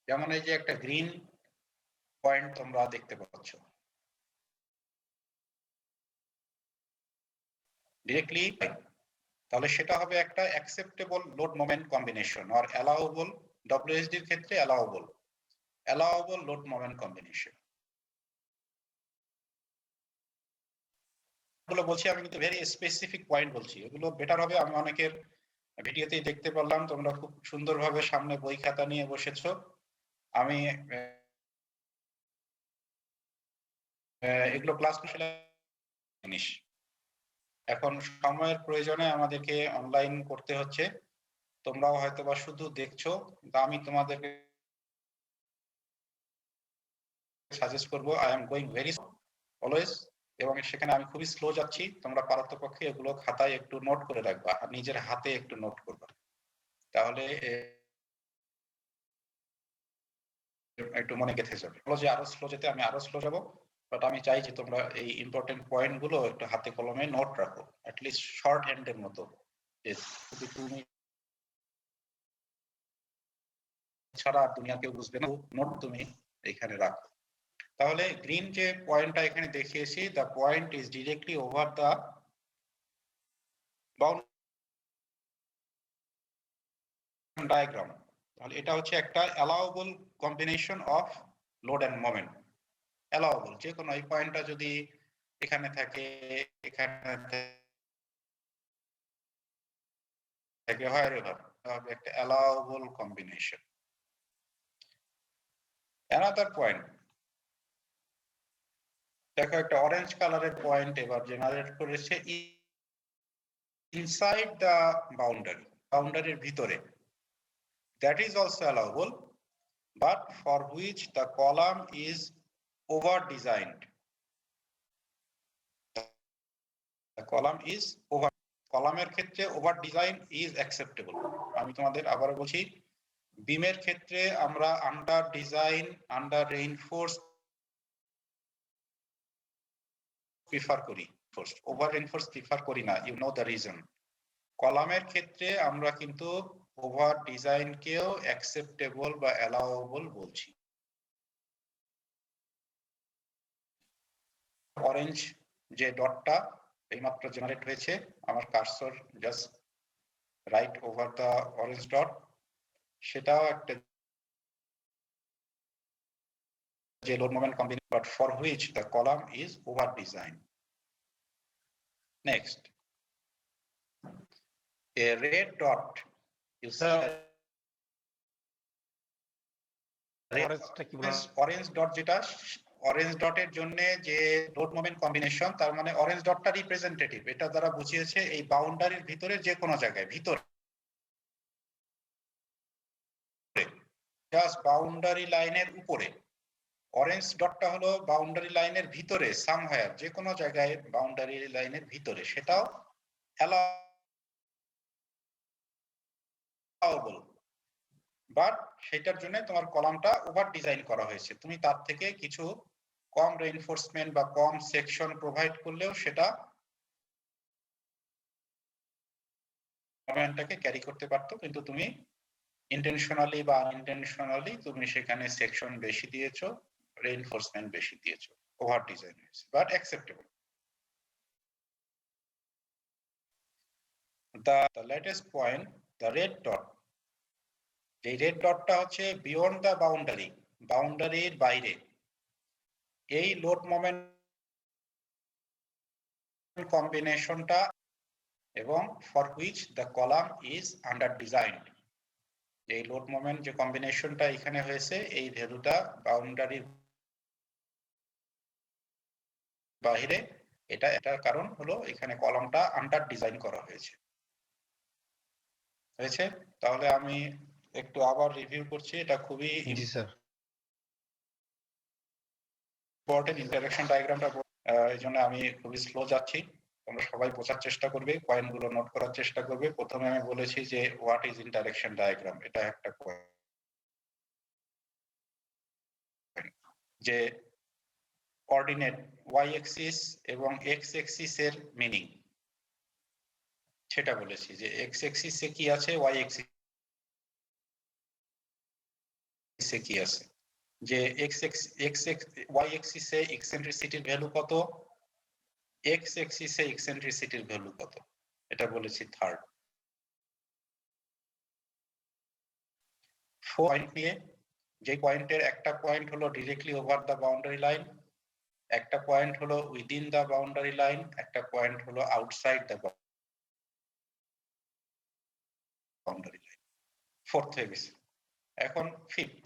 যেমন এই যে একটা গ্রিন পয়েন্ট তোমরা দেখতে পাচ্ছ, ডিরেক্টলি, তাহলে সেটা হবে একটা অ্যাকসেপ্টেবল লোড মোমেন্ট কম্বিনেশন আর অ্যালাউবল, ডব্লিউএসডি এর ক্ষেত্রে অ্যালাউবল লোড মোমেন্ট কম্বিনেশন। এগুলো বলছি আমি কিন্তু ভেরি স্পেসিফিক পয়েন্ট বলছি, এগুলো বেটার হবে। আমি অনেকের ভিডিওতেই দেখতে পারলাম তোমরা খুব সুন্দরভাবে সামনে বই খাতা নিয়ে বসেছো, আমি এগুলো ক্লাস জিনিস এখন সময়ের প্রয়োজনে আমাদেরকে অনলাইন করতে হচ্ছে, তোমরাও হয়তো বা শুধু দেখছো, কিন্তু আমি তোমাদেরকে সাজেস্ট করবো I am going very always, এবং সেখানে আমি খুবই স্লো যাচ্ছি, তোমরা পারতপক্ষে এগুলো খাতায় একটু নোট করে রাখবা আর নিজের হাতে একটু নোট করবা, তাহলে একটু মনে গেঁথে যাবে। যে আরো স্লো যেতে আমি আরো স্লো যাবো, বাট আমি চাই যে তোমরা এই ইম্পর্টেন্ট পয়েন্ট গুলো একটু হাতে কলমে নোট রাখো, অ্যাটলিস্ট শর্ট হ্যান্ডের মতো, যে তুমি ছাড়া দুনিয়া কেউ বুঝবে না, নোট তুমি এখানে রাখো। তাহলে গ্রিন যে পয়েন্টটা এখানে দেখিয়েছি, the point is directly over the boundary diagram, তাহলে এটা হচ্ছে একটা allowable combination of load and moment. Allowable যে কোনো এই পয়েন্টটা যদি এখানে থাকে, এখানে থাকে wherever, তাহলে একটা allowable combination. Another point, দেখো একটা অরেঞ্জ কালারের পয়েন্ট এবার জেনারেট করেছে ইনসাইড দ্য বাউন্ডারি, বাউন্ডারির ভিতরে। That is also allowable, but for which the column is over designed. The column is over, কলামের ক্ষেত্রে ওভার ডিজাইন ইজ অ্যাকসেপ্টেবল। আমি তোমাদের আবারও বলছি, বিমের ক্ষেত্রে আমরা under design, under reinforce prefer করি, ওভার রেইনফোর্স প্রিফার করি না, ইউ নো দ্য রিজন। কলামের ক্ষেত্রে আমরা কিন্তু ওভার ডিজাইনকেও অ্যাকসেপ্টেবল বা অ্যালাউয়েবল বলছি। অরেঞ্জ যে ডটটা এইমাত্র জেনারেট হয়েছে, আমার cursor just right over the orange dot, সেটাও একটা যে load moment combination, but for which the column is over design. Next, a red dot, you see orange dot, যেটা অরেঞ্জ ডটের জন্য যে লোড মোমেন্ট কম্বিনেশন, তার মানে অরেঞ্জ ডটটা রিপ্রেজেন্টেটিভ, এটা দ্বারা বুঝিয়েছে এই বাউন্ডারির ভিতরে যে কোনো জায়গায়, ভিতরে জাস্ট বাউন্ডারি লাইনের উপরে। অরেঞ্জ ডটটা হলো বাউন্ডারি লাইনের ভিতরে, সামহায়ার যে কোনো জায়গায় বাউন্ডারি লাইনের ভিতরে, সেটাও অ্যালাউয়েবল, বাট সেটার জন্য তোমার কলামটা ওভার ডিজাইন করা হয়েছে। তুমি তার থেকে কিছু কম রেইনফোর্সমেন্ট বা কম সেকশন প্রোভাইড করলেও সেটা মোমেন্টটাকে ক্যারি করতে পারতো, কিন্তু তুমি ইন্টেনশনালি বা আনইনটেনশনালি তুমি সেখানে সেকশন বেশি দিয়েছো, রেইনফোর্সমেন্ট বেশি দিয়েছো, ওভার ডিজাইন হয়েছে, but acceptable. The latest point, the red dot, এই রেড ডটটা হচ্ছে বিয়ন্ড দ্য বাউন্ডারি, বাউন্ডারির বাইরে। এই লোড মোমেন্ট কম্বিনেশনটা এবং for which the column is under designed, এই লোড মোমেন্ট যে কম্বিনেশনটা এখানে হয়েছে, এই ভ্যালুটা বাউন্ডারির বাইরে, এটার কারণ হলো এখানে কলামটা আন্ডার ডিজাইন করা হয়েছে। তাহলে আমি একটু আবার রিভিউ করছি, এটা খুবই ইম্পর্টেন্ট ইন্টারেকশন ডায়াগ্রামটা, এই জন্য আমি খুবই স্লো যাচ্ছি, তোমরা সবাই বোঝার চেষ্টা করবে, পয়েন্টগুলো নোট করার চেষ্টা করবে। প্রথমে আমি বলেছি যে হোয়াট ইজ ইন্টারেকশন ডায়াগ্রাম, এটা একটা যে কোঅর্ডিনেট ওয়াই এক্সিস এবং এক্স এক্সিস এর মিনিং, সেটা বলেছি যে এক্স এক্সিসে কি আছে, ওয়াই এক্সিসে কি আছে, যে ওয়াই এক্সিসে এক্সেন্ট্রিসিটির ভ্যালু কত, এক্স এক্সিসে এক্সেন্ট্রিসিটির ভ্যালু কত, এটা বলেছি থার্ড। পয়েন্ট নিয়ে, যে পয়েন্টের একটা পয়েন্ট হলো directly over the boundary line, একটা পয়েন্ট হলো উইদিন দ্য বাউন্ডারি লাইন, একটা পয়েন্ট হলো outside the boundary line. Fourth হয়ে গেছে। এখন fifth,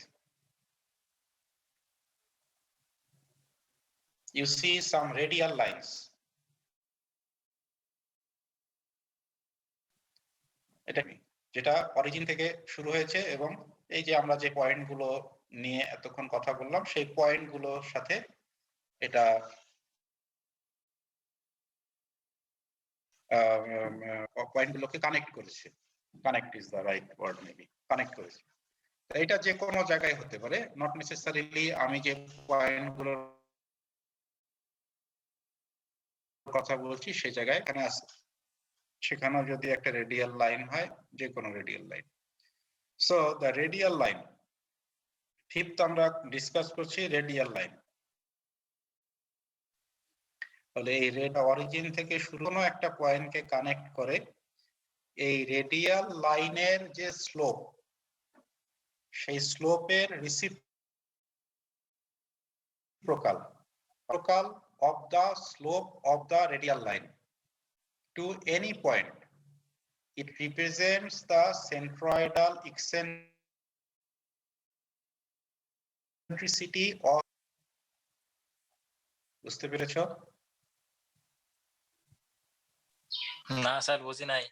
you see some radial lines, এটা যেটা অরিজিন থেকে শুরু হয়েছে এবং এই যে আমরা যে পয়েন্টগুলো নিয়ে এতক্ষণ কথা বললাম, সেই পয়েন্টগুলোর সাথে এটা পয়েন্টগুলোকে কানেক্ট করেছে, connect is the right word, maybe connect করেছে। এটা যে কোনো জায়গায় হতে পারে, নট নেসেসারিলি আমি যে পয়েন্টগুলোর কথা বলছি সেই জায়গায় এখানে আছে, সেখানেও যদি একটা রেডিয়াল লাইন হয়, যে কোনো radial line. So the radial line, fifth আমরা ডিসকাস করছি রেডিয়াল লাইন। তাহলে এই রেড অরিজিন থেকে শুরু কোনো একটা পয়েন্টকে কানেক্ট করে, এই রেডিয়াল লাইনের যে স্লোপ, সেই স্লোপের reciprocal of the slope of the radial line to any point. It represents the centroidal eccentricity of বুঝতে পেরেছো? না স্যার বুঝি নাই।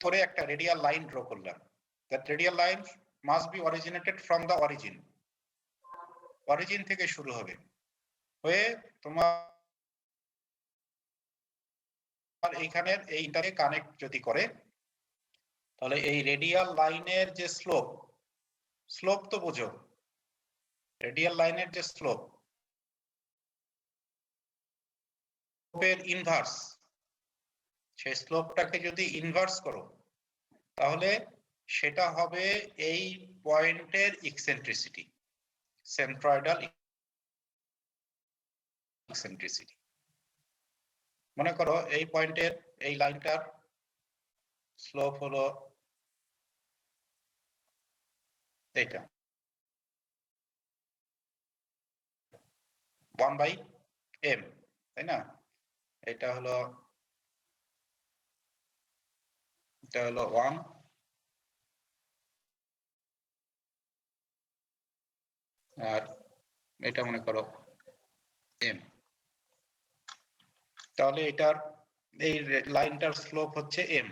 করে একটা রেডিয়াল লাইন ড্র করলাম। That radial line must be originated from the origin. Origin থেকে শুরু হবে, হয়ে তোমার এইখানের এইটাকে কানেক্ট যদি করে, তাহলে এই রেডিয়াল লাইনের যে স্লোপ তো বোঝো, রেডিয়াল লাইনের যে স্লোপের ইনভার্স, সেই স্লোপটাকে যদি ইনভার্স করো তাহলে সেটা হবে এই পয়েন্টের ইকসেন্ট্রিসিটি, সেন্ট্রয়েডাল ইকসেন্ট্রিসিটি। মনে করো এই পয়েন্টের এই লাইনটার স্লোপ হলো এইটা 1/m, তাই না? এটা হলো 1, আর এটা মনে করো m। তাহলে এটার এই লাইনটার স্লোপ হচ্ছে m।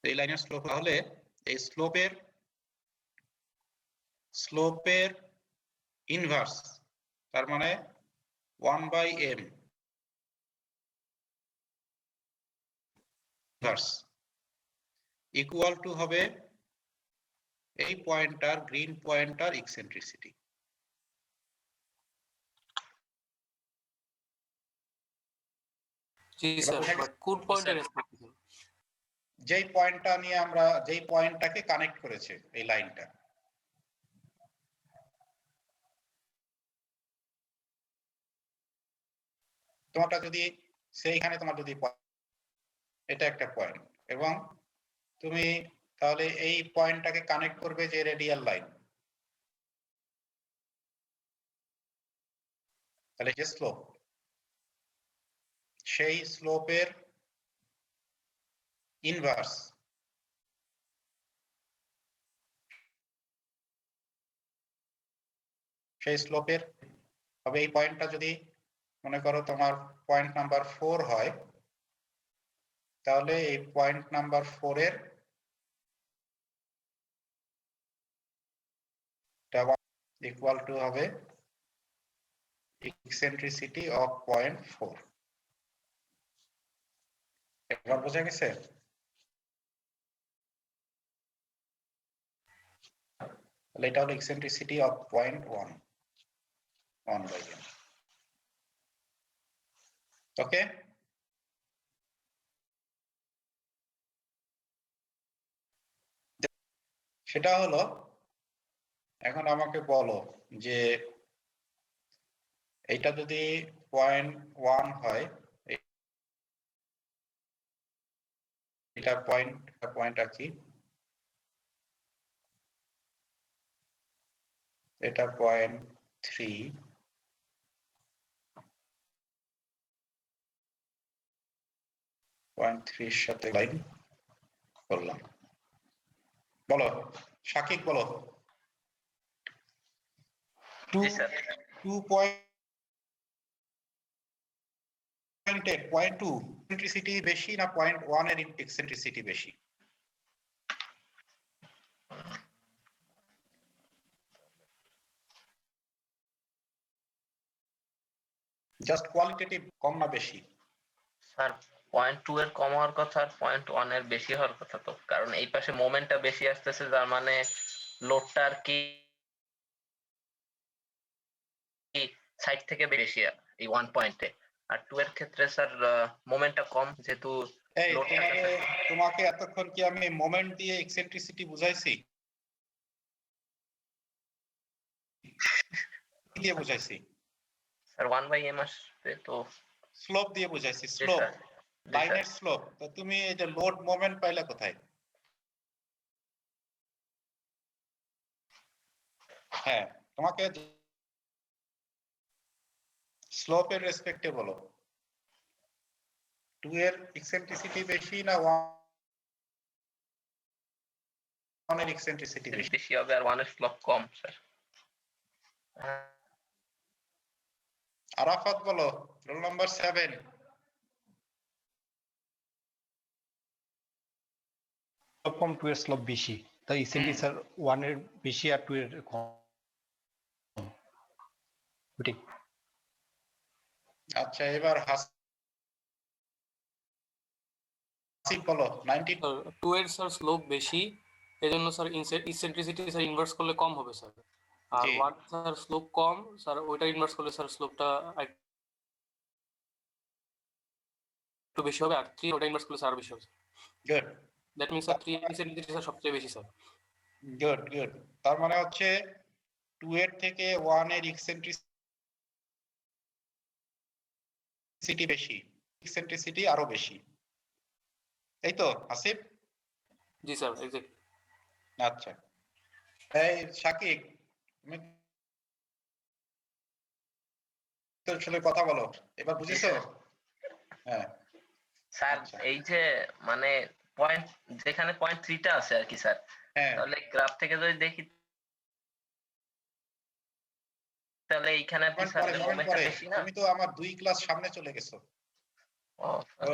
এই লাইনের স্লোপ তাহলে এই স্লোপের ইনভার্স, তার মানে 1/m ইনভার্স ইকুয়াল টু হবে এই পয়েন্টটার, গ্রিন পয়েন্টটার ইকসেন্ট্রিসিটি। জি স্যার, কোন পয়েন্টের যেই পয়েন্টটা নিয়ে আমরা, যেই পয়েন্টটাকে কানেক্ট করেছে এই লাইনটা, তোমারটা যদি সেইখানে তোমার যদি এটা একটা পয়েন্ট, এবং তুমি তাহলে এই পয়েন্টটাকে কানেক্ট করবে যে রেডিয়াল লাইন, তাহলে যে স্লোপ, সেই স্লোপের ইনভার্স সেই স্লোপের হবে এই পয়েন্টটা যদি মনে করো তোমার পয়েন্ট নাম্বার 4 হয়, তাহলে এই পয়েন্ট নাম্বার 4 এর ইকুয়াল টু হবে ইকসেন্ট্রিসিটি অফ পয়েন্ট 4। এবার বোঝা গেছে? তাহলে এটা হলো ইকসেন্ট্রিসিটি অফ পয়েন্ট 1/m। ওকে, সেটা হলো। এখন আমাকে বলো যে এটা যদি 0.1 হয়, এটা পয়েন্ট কি, এটা 0.3, 0.3 এর সাথে লাইন করলাম। বলো শাকিব, বলো 2.2 ইকসেন্ট্রিসিটি বেশি না 0.1 এর ইকসেন্ট্রিসিটি বেশি? জাস্ট কোয়ালিটেটিভ, কম না বেশি? স্যার 0.2 এর কম হওয়ার কথা আর 0.1 এর বেশি হওয়ার কথা, তো কারণ এই পাশে মোমেন্টটা বেশি আসতেছে, যার মানে লোডটা আর কি সাইড থেকে বেশি এই 1 পয়েন্টে। আর 2 এর ক্ষেত্রে স্যার মোমেন্টটা কম, যেহেতু তোমাকে এতক্ষণ কি আমি মোমেন্ট দিয়ে এক্সেন্ট্রিসিটি বুঝাইছি? দিয়ে বুঝাইছি? স্যার 1/m আসবে তো। স্লোপ দিয়ে বুঝাইছি, জি স্লোপ, স্যার, জি স্যার। লাইনের স্লোপ। তো তুমি এটা লোড মোমেন্ট পাইলা কোথায়? হ্যাঁ, তোমাকে স্লোপের রেসপেক্টে বলো 2 এর এক্সেন্ট্রিসিটি বেশি না 1 এর এক্সেন্ট্রিসিটি বেশি? বেশি হবে আর 1 এর স্লোপ কম স্যার। আরাফাত বলো, রোল নাম্বার 7। স্লোপ কম 2 এর স্লোপ বেশি, তাই ইসেন্ট্রি স্যার 1 এর বেশি আর 2 এর কম। ঠিক। আচ্ছা, এবার হাসিব বলো 90। 2 এর স্যার স্লোপ বেশি, এজন্য স্যার ইসেন্ট্রিসিটি স্যার ইনভার্স করলে কম হবে স্যার। আর জি 1 স্যার স্লোপ কম, স্যার ওইটা ইনভার্স করলে স্যার স্লোপটা একটু বেশি হবে, আর 3 ওটা ইনভার্স করলে স্যার আরো বেশি হবে। গুড দ্যাট মিন্স স্যার 3 এর ইসেন্ট্রিসিটি স্যার সবচেয়ে বেশি স্যার। Good good. তার মানে হচ্ছে 2 এর থেকে 1 এর এক্সেন্ট্রিসিটি বেশি, এক্সেন্ট্রিসিটি আরো বেশি, এই তো হাসিব? জি স্যার, এক্স্যাক্ট। আচ্ছা, এই শাকিব, তুমি তো আসলে কথা বলো, এবার বুঝেছো? হ্যাঁ স্যার আচ্ছা। এই যে মানে পয়েন্ট, যেখানে পয়েন্ট 3টা আছে আর কি স্যার, হ্যাঁ তাহলে গ্রাফ থেকে যদি দেখি তাহলে এইখানে আর কি স্যার মোমেন্টটা বেশি না? তুমি তো আমার 2 ক্লাস সামনে চলে গেছো, ও তো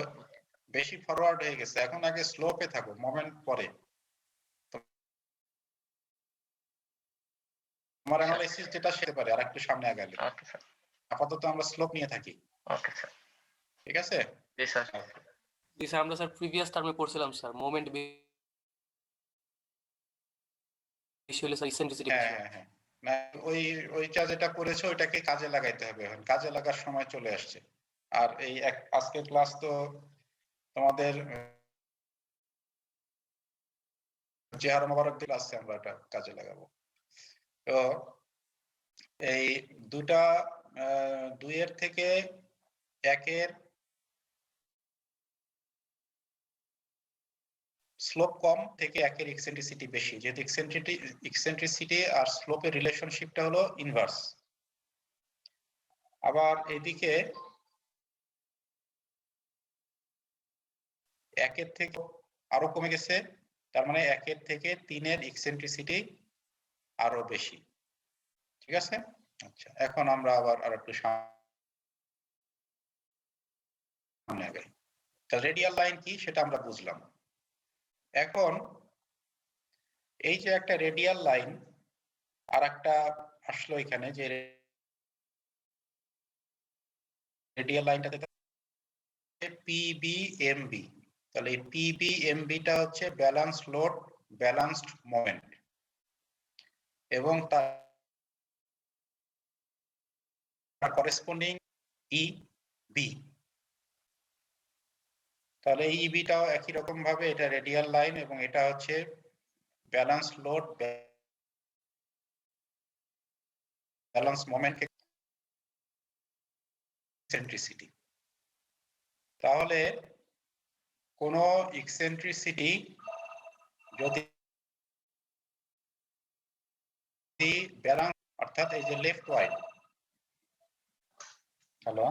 বেশি ফরওয়ার্ড হয়ে গেছে। এখন আগে স্লোপে থাকো, মোমেন্ট পরে। তোমার অ্যানালাইসিস যেটা সেটা পারে আর একটু সামনে আগালে। ওকে স্যার, আপাতত আমরা স্লোপ নিয়ে থাকি, ওকে স্যার। ঠিক আছে? জি স্যার। জি স্যার, আমরা স্যার প্রিভিয়াস টার্মে পড়ছিলাম স্যার, মোমেন্ট বেশি হলে স্যার ইসেন্ট্রিসিটি বেশি হ্যাঁ হয়। হ্যাঁ হ্যাঁ, না ওইটা যেটা করেছো ওইটাকে কাজে লাগাইতে হবে, এখন কাজে লাগার সময় চলে আসছে। আর এই আজকের ক্লাস তো তোমাদের জেহার মোবারক দিল আসছে, আমরা এটা কাজে লাগাবো। তো এই দুটা 2 এর থেকে 1 এর স্লোপ কম থেকে 1 এর এক্সেন্ট্রিসিটি বেশি, যেহেতু এক্সেন্ট্রিসিটি আর স্লোপের রিলেশনশিপটা হলো ইনভার্স। আবার এদিকে 1 এর থেকে আরো কমে গেছে, তার মানে 1 এর থেকে 3 এর এক্সেন্ট্রিসিটি আরো বেশি, ঠিক আছে? আচ্ছা, এখন আমরা আবার আরেকটু সামনে আগাই। তাহলে রেডিয়াল লাইন কি সেটা আমরা বুঝলাম। এখন এই যে একটা রেডিয়াল লাইন আর একটা আসলো এখানে, যে রেডিয়াল লাইনটাতে পিবিএমবি, তাহলে এই পিবিএমবিটা হচ্ছে ব্যালেন্স লোড ব্যালেন্সড মোমেন্ট, এবং তার করেসপন্ডিং ইবি। তাহলে এই ইবিটাও একই রকম ভাবে, এটা রেডিয়াল লাইন এবং এটা হচ্ছে balance load balance moment eccentricity. তাহলে কোন এক্সেন্ট্রিসিটি যদি ব্যালেন্স, অর্থাৎ এই যে লেফট ওয়াইড, হ্যালো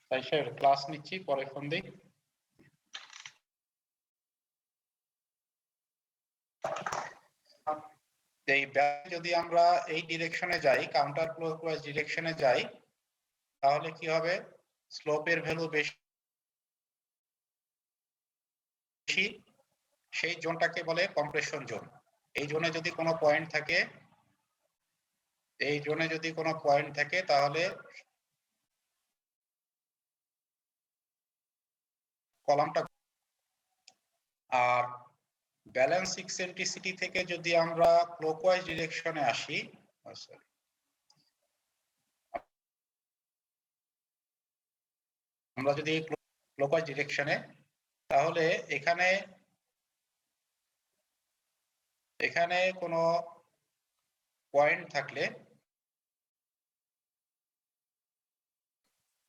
তাই স্যার ক্লাস নিচ্ছি, পরে ফোন দিই। এই যদি আমরা এই ডিরেকশনে যাই, কাউন্টার ক্লকওয়াইজ ডিরেকশনে যাই, তাহলে কি হবে? স্লোপের ভ্যালু বেশি, সেই জোনটাকে বলে কম্প্রেশন জোন। এই জোনে যদি কোনো পয়েন্ট থাকে, তাহলে কলামটা, আর ব্যালেন্স এক্সেন্ট্রিসিটি থেকে যদি আমরা ক্লকওয়াইজ ডিরেকশনে আসি, আমরা যদি ক্লকওয়াইজ ডিরেকশনে, তাহলে এখানে কোনো পয়েন্ট থাকলে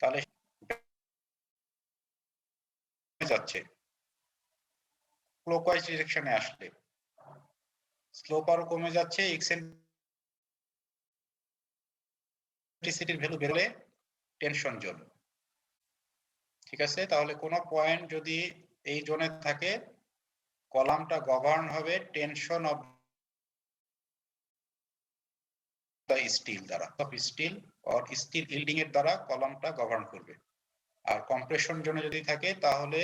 তাহলে যাচ্ছে ক্লকওয়াইজ ডিরেকশনে আসলে স্লোপ আরো কমে যাচ্ছে, এক্সেন্ট্রিসিটির ভ্যালু বেরোলে টেনশন জোন। ঠিক আছে, তাহলে কোনো পয়েন্ট যদি এই জোনে থাকে কলামটা গভর্ন হবে টেনশন অফ দ্য স্টিল দ্বারা, স্টিল অর স্টিল ইল্ডিং এর দ্বারা কলামটা গভর্ন করবে। আর কম্প্রেশন জোনে যদি থাকে তাহলে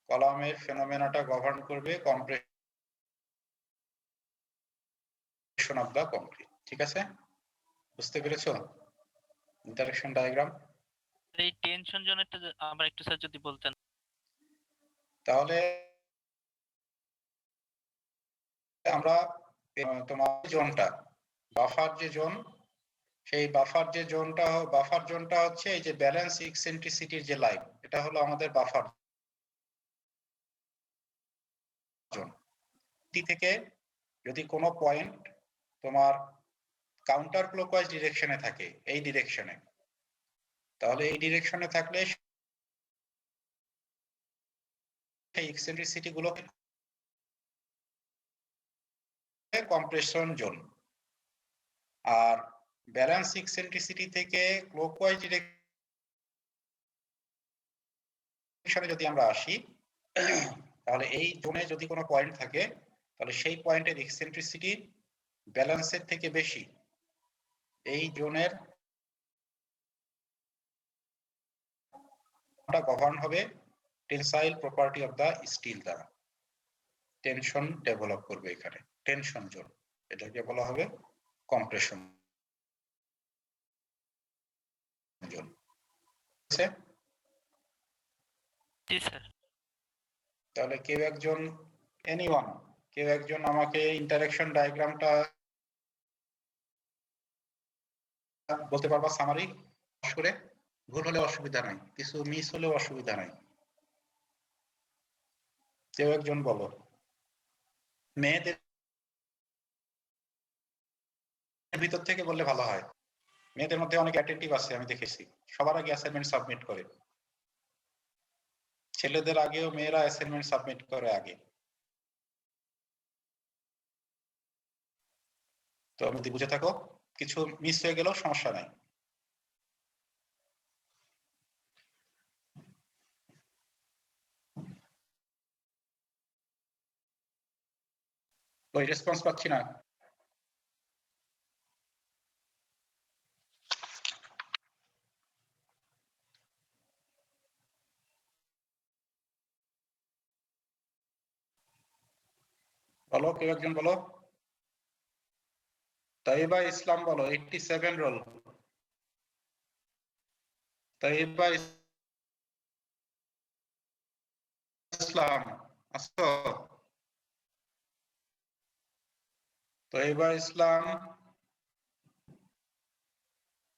কলামের ফেনোমেনাটা গভর্ন করবে কম্প্রেশন অফ দ্য কংক্রিট। ঠিক আছে, বুঝতে পেরেছো ইন্টারেকশন ডায়াগ্রাম? এই টেনশন জোনেরটা আবার একটু স্যার যদি বলতেন। তাহলে আমরা তোমার জোনটা বাফার যে জোন, সেই বাফার জোনটা হচ্ছে এই যে ব্যালেন্স এক্সেন্ট্রিসিটির যে লাইন, এটা হলো আমাদের বাফার জোন। থেকে যদি কোনো পয়েন্ট তোমার কাউন্টার ক্লকওয়াইজ ডিরেকশনে থাকে, এই ডিরেকশনে, তাহলে এই ডিরেকশনে থাকলে সেই এক্সেন্ট্রিসিটি গুলোকে কম্প্রেশন জোন। আর ব্যালেন্স এক্সেন্ট্রিসিটি থেকে ক্লকওয়াইজ ডিরেকশনে যদি আমরা আসি, তাহলে এই জোনে যদি কোনো পয়েন্ট থাকে তাহলে সেই পয়েন্টের এক্সেন্ট্রিসিটি ব্যালেন্সের থেকে বেশি। এই জোনের গভর্ন হবে tensile property of the steel দ্বারা, টেনশন ডেভেলপ করবে এখানে, টেনশন জোন। এটাকে বলা হবে কম্প্রেশন জোন। জি স্যার। তাহলে কেউ একজন আমাকে ইন্টারেকশন ডায়াগ্রামটা বলতে পারবা সামারি করে? ভুল হলে অসুবিধা নাই, কিছু মিস হলেও অসুবিধা নাই, কেউ একজন বলো। মেয়েদের ভিতর থেকে বললে ভালো হয়, মেয়েদের মধ্যে অনেক অ্যাটেন্টিভ আছে আমি দেখেছি, সবার আগে অ্যাসাইনমেন্ট সাবমিট করে। ছেলেদের আগেও মেয়েরা অ্যাসাইনমেন্ট সাবমিট করে আগে। তো আমি যদি বুঝে থাকো, কিছু মিস হয়ে গেলেও সমস্যা নাই। ওই রেসপন্স পাচ্ছি না। বলো, কেউ একজন বলো। তাইবা ইসলাম বলো, 87 রোল। তাইবা ইসলাম আসো? তাইবা ইসলাম,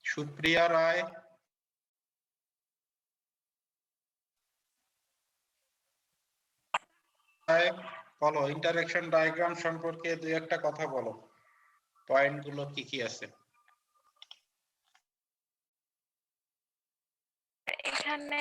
সুপ্রিয়া রায়, বলো ইন্টারেকশন ডায়াগ্রাম সম্পর্কে দুই একটা কথা বলো, পয়েন্ট গুলো কি কি আছে? এখানে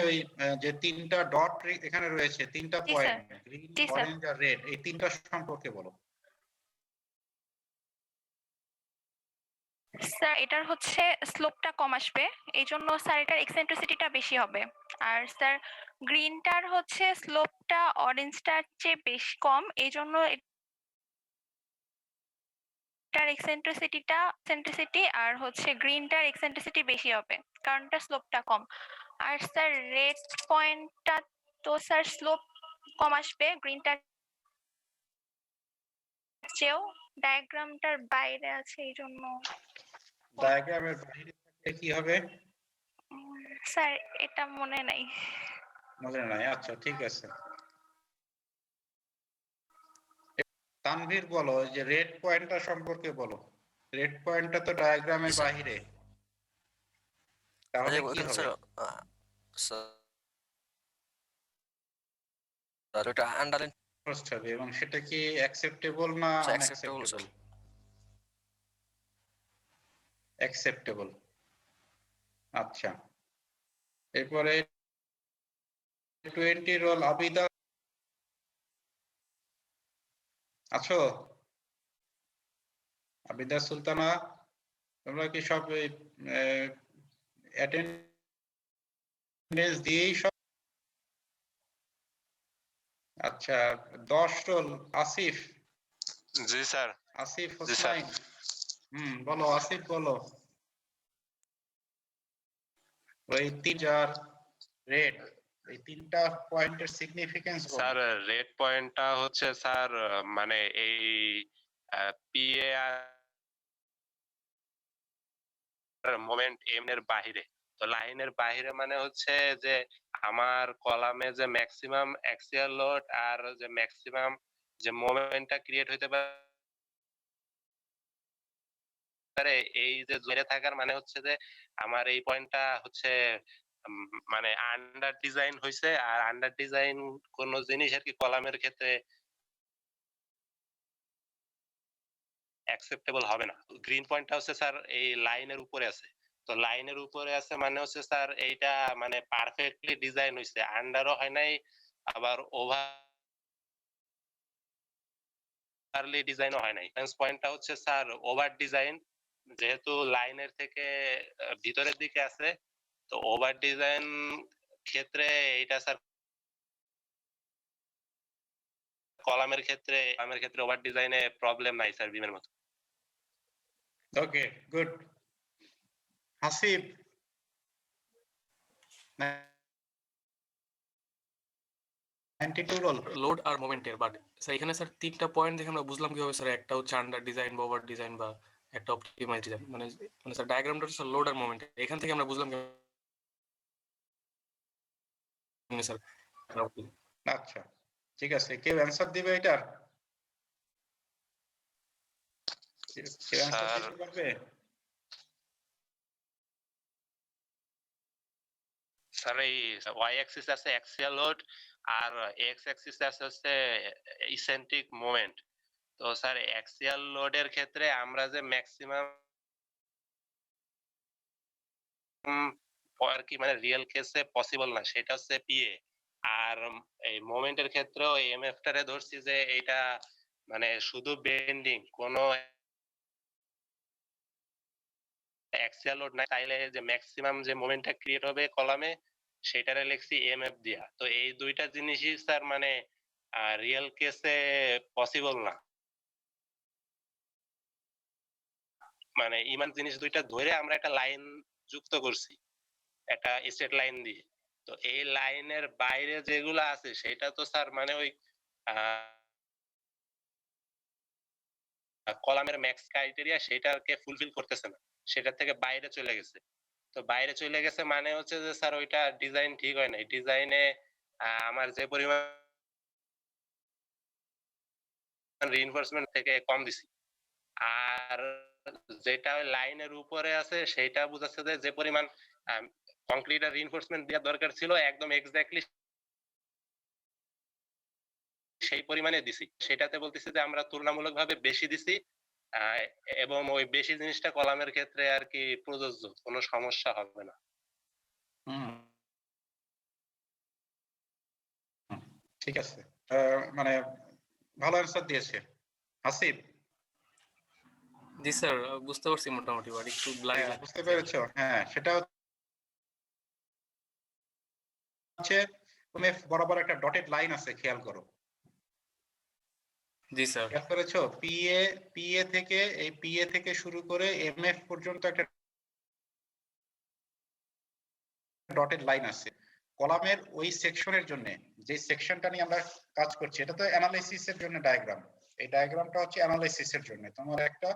ওই যে তিনটা ডট এখানে রয়েছে, তিনটা জি পয়েন্ট, স্যার। গ্রিন, জি স্যার। অরেঞ্জ আর রেড, এই তিনটা সম্পর্কে বলো। স্যার এটার হচ্ছে স্লোপটা কম আসবে, এই জন্য স্যার এটার এক্সেন্ট্রিসিটিটা বেশি হবে। আর স্যার গ্রিনটার হচ্ছে স্লোপটা অরেঞ্জটার চেয়ে বেশি কম, এই জন্য এটার এক্সেন্ট্রিসিটি আর হচ্ছে গ্রিনটার এক্সেন্ট্রিসিটি বেশি হবে, কারণ এটার স্লোপটা কম। আর স্যার রেড পয়েন্টটা তো স্যার স্লোপ কম আসবে গ্রিনটার চেয়েও, ডায়াগ্রামটার বাইরে আছে এই জন্য। ডায়াগ্রামের বাইরে থাকলে কি হবে? স্যার এটা মনে নাই। মনে নাই, আচ্ছা ঠিক আছে। তানভীর বলো, ওই যে রেড পয়েন্টটা সম্পর্কে বলো। রেড পয়েন্টটা তো ডায়াগ্রামের বাহিরে, তাহলে কি হবে? এটা আন্ডারলাইন ফার্স্ট হবে, এবং সেটা কি অ্যাকসেপ্টেবল না আনঅ্যাকসেপ্টেবল? অ্যাকসেপ্টেবল। আচ্ছা, এরপরে 20 রোল আবিদা আছো? আবিদা সুলতানা, তোমরা কি সব অ্যাটেন্ডেন্স দিয়েই সব? আচ্ছা, 10 রোল আসিফ। জি স্যার। আসিফ হোসেন, বলো আসিফ বলো। ওই 3 রেড, এই 3টা পয়েন্টের সিগনিফিকেন্স বলো। স্যার রেড পয়েন্টটা হচ্ছে স্যার মানে এই পিএ আর মোমেন্ট এম এর বাহিরে। তো লাইনের বাহিরে মানে হচ্ছে যে আমার কলামে যে ম্যাক্সিমাম অ্যাক্সিয়াল লোড আর যে ম্যাক্সিমাম যে মোমেন্টটা ক্রিয়েট হইতে পারে, এই যে জুড়ে থাকার মানে হচ্ছে যে আমার এই পয়েন্টটা হচ্ছে মানে আন্ডার ডিজাইন হইছে। আর আন্ডার ডিজাইন কোন জিনিস আর কি কলামের ক্ষেত্রে অ্যাকসেপ্টেবল হবে না। গ্রিন পয়েন্টটা হচ্ছে স্যার এই লাইনের উপরে আছে। তো লাইনের উপরে আছে মানে হচ্ছে স্যার এইটা মানে পারফেক্টলি ডিজাইন হইছে, আন্ডারও হয় নাই আবার ওভারলি ডিজাইনও হয় নাই। পয়েন্টটা হচ্ছে স্যার ওভার ডিজাইন, যেহেতু লাইনের থেকে ভিতরের দিকে আছে, তো ওভার ডিজাইন ক্ষেত্রে এটা স্যার কলামের ক্ষেত্রে ওভার ডিজাইনে প্রবলেম নাই স্যার বিমের মতো। Okay, good. হাসিব, লোড আর মোমেন্টের, বাট স্যার এখানে স্যার 3টা পয়েন্ট দেখে আমরা বুঝলাম কিভাবে স্যার একটা হচ্ছে আন্ডার ডিজাইন বা ওভার ডিজাইন বা একটা অপটিমাইজ ডিজাইন, মানে মানে স্যার ডায়াগ্রামটা হচ্ছে লোড আর মোমেন্ট, এখান থেকে আমরা বুঝলাম স্যার। আচ্ছা ঠিক আছে, কেউ অ্যানসার দিবে এটার? কেউ অ্যানসার দিতে পারবে? স্যার এই ওয়াই অ্যাক্সিস আছে অ্যাক্সিয়াল লোড আর এক্স অ্যাক্সিস আছে হচ্ছে ইসেন্ট্রিক মোমেন্ট। তো স্যার অ্যাক্সিয়াল লোডের ক্ষেত্রে আমরা যে ম্যাক্সিমাম আর কি মানে রিয়েল কেসে পসিবল না, সেটা হচ্ছে পিএ। আর এই মোমেন্টের ক্ষেত্রেও এমএফ টারে ধরছি যে এটা মানে শুধু বেন্ডিং, কোনো অ্যাক্সিয়াল লোড নাই, তাইলে যে ম্যাক্সিমাম যে মোমেন্টটা ক্রিয়েট হবে কলামে সেটারে লিখছি এমএফ দিয়া। তো এই দুইটা জিনিসই স্যার মানে রিয়েল কেসে পসিবল না। মানে ইমান জিনিস দুইটা ধরে আমরা একটা লাইন যুক্ত করছি একটা স্ট্রেট লাইন দিয়ে। তো এই লাইনের বাইরে যেগুলো আছে সেটা তো স্যার মানে ওই কলামের ম্যাক্স ক্রাইটেরিয়া সেটাকে ফুলফিল করতেছে না, সেটা থেকে বাইরে চলে গেছে। তো বাইরে চলে গেছে মানে হচ্ছে যে স্যার ওইটা ডিজাইন ঠিক হয় নাই, ডিজাইনে আমার যে পরিমাণ রিইনফোর্সমেন্ট থেকে কম দিছি। আর যেটা লাইনের উপরে আছে সেটা বুঝাচ্ছে যে পরিমাণ কংক্রিট আর রিইনফোর্সমেন্ট দেওয়া দরকার ছিল একদম এক্স্যাক্টলি সেই পরিমাণে দিছি। সেটাতে বলতেছি যে আমরা তুলনামূলকভাবে বেশি দিছি, এবং ওই বেশি জিনিসটা কলামের ক্ষেত্রে আর কি প্রযোজ্য, কোনো সমস্যা হবে না। ঠিক আছে, মানে ভালো অ্যানসার দিয়েছে হাসিব। জি স্যার, বুঝতে পারছি মোটামুটি, বাট একটু ব্লারি লাগছে। বুঝতে পেরেছো? হ্যাঁ, সেটা হচ্ছে এমএফ বরাবর একটা ডটেড লাইন আছে, খেয়াল করো। জি স্যার। খেয়াল করেছো? পিএ থেকে এই পিএ থেকে শুরু করে এমএফ পর্যন্ত একটা ডটেড লাইন আছে। কলামের ওই সেকশনের জন্য, যে সেকশনটা নিয়ে আমরা কাজ করছি, এটা তো অ্যানালাইসিসের জন্য ডায়াগ্রাম। এই ডায়াগ্রামটা হচ্ছে অ্যানালাইসিসের জন্য। তোমার একটা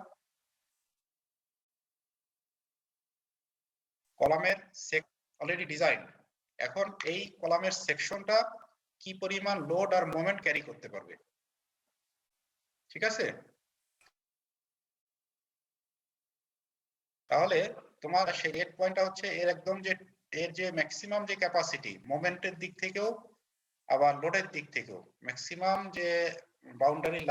কলামের অলরেডি ডিজাইন। এখন এই কলামের সেকশনটা কি পরিমাণ লোড আর মোমেন্ট ক্যারি করতে পারবে, ঠিক আছে? তাহলে তোমার সেই রেড পয়েন্টটা হচ্ছে এর একদম যে এর যে ম্যাক্সিমাম যে ক্যাপাসিটি মোমেন্টের দিক থেকেও আবার লোডের দিক থেকেও ম্যাক্সিমাম যে বাউন্ডারি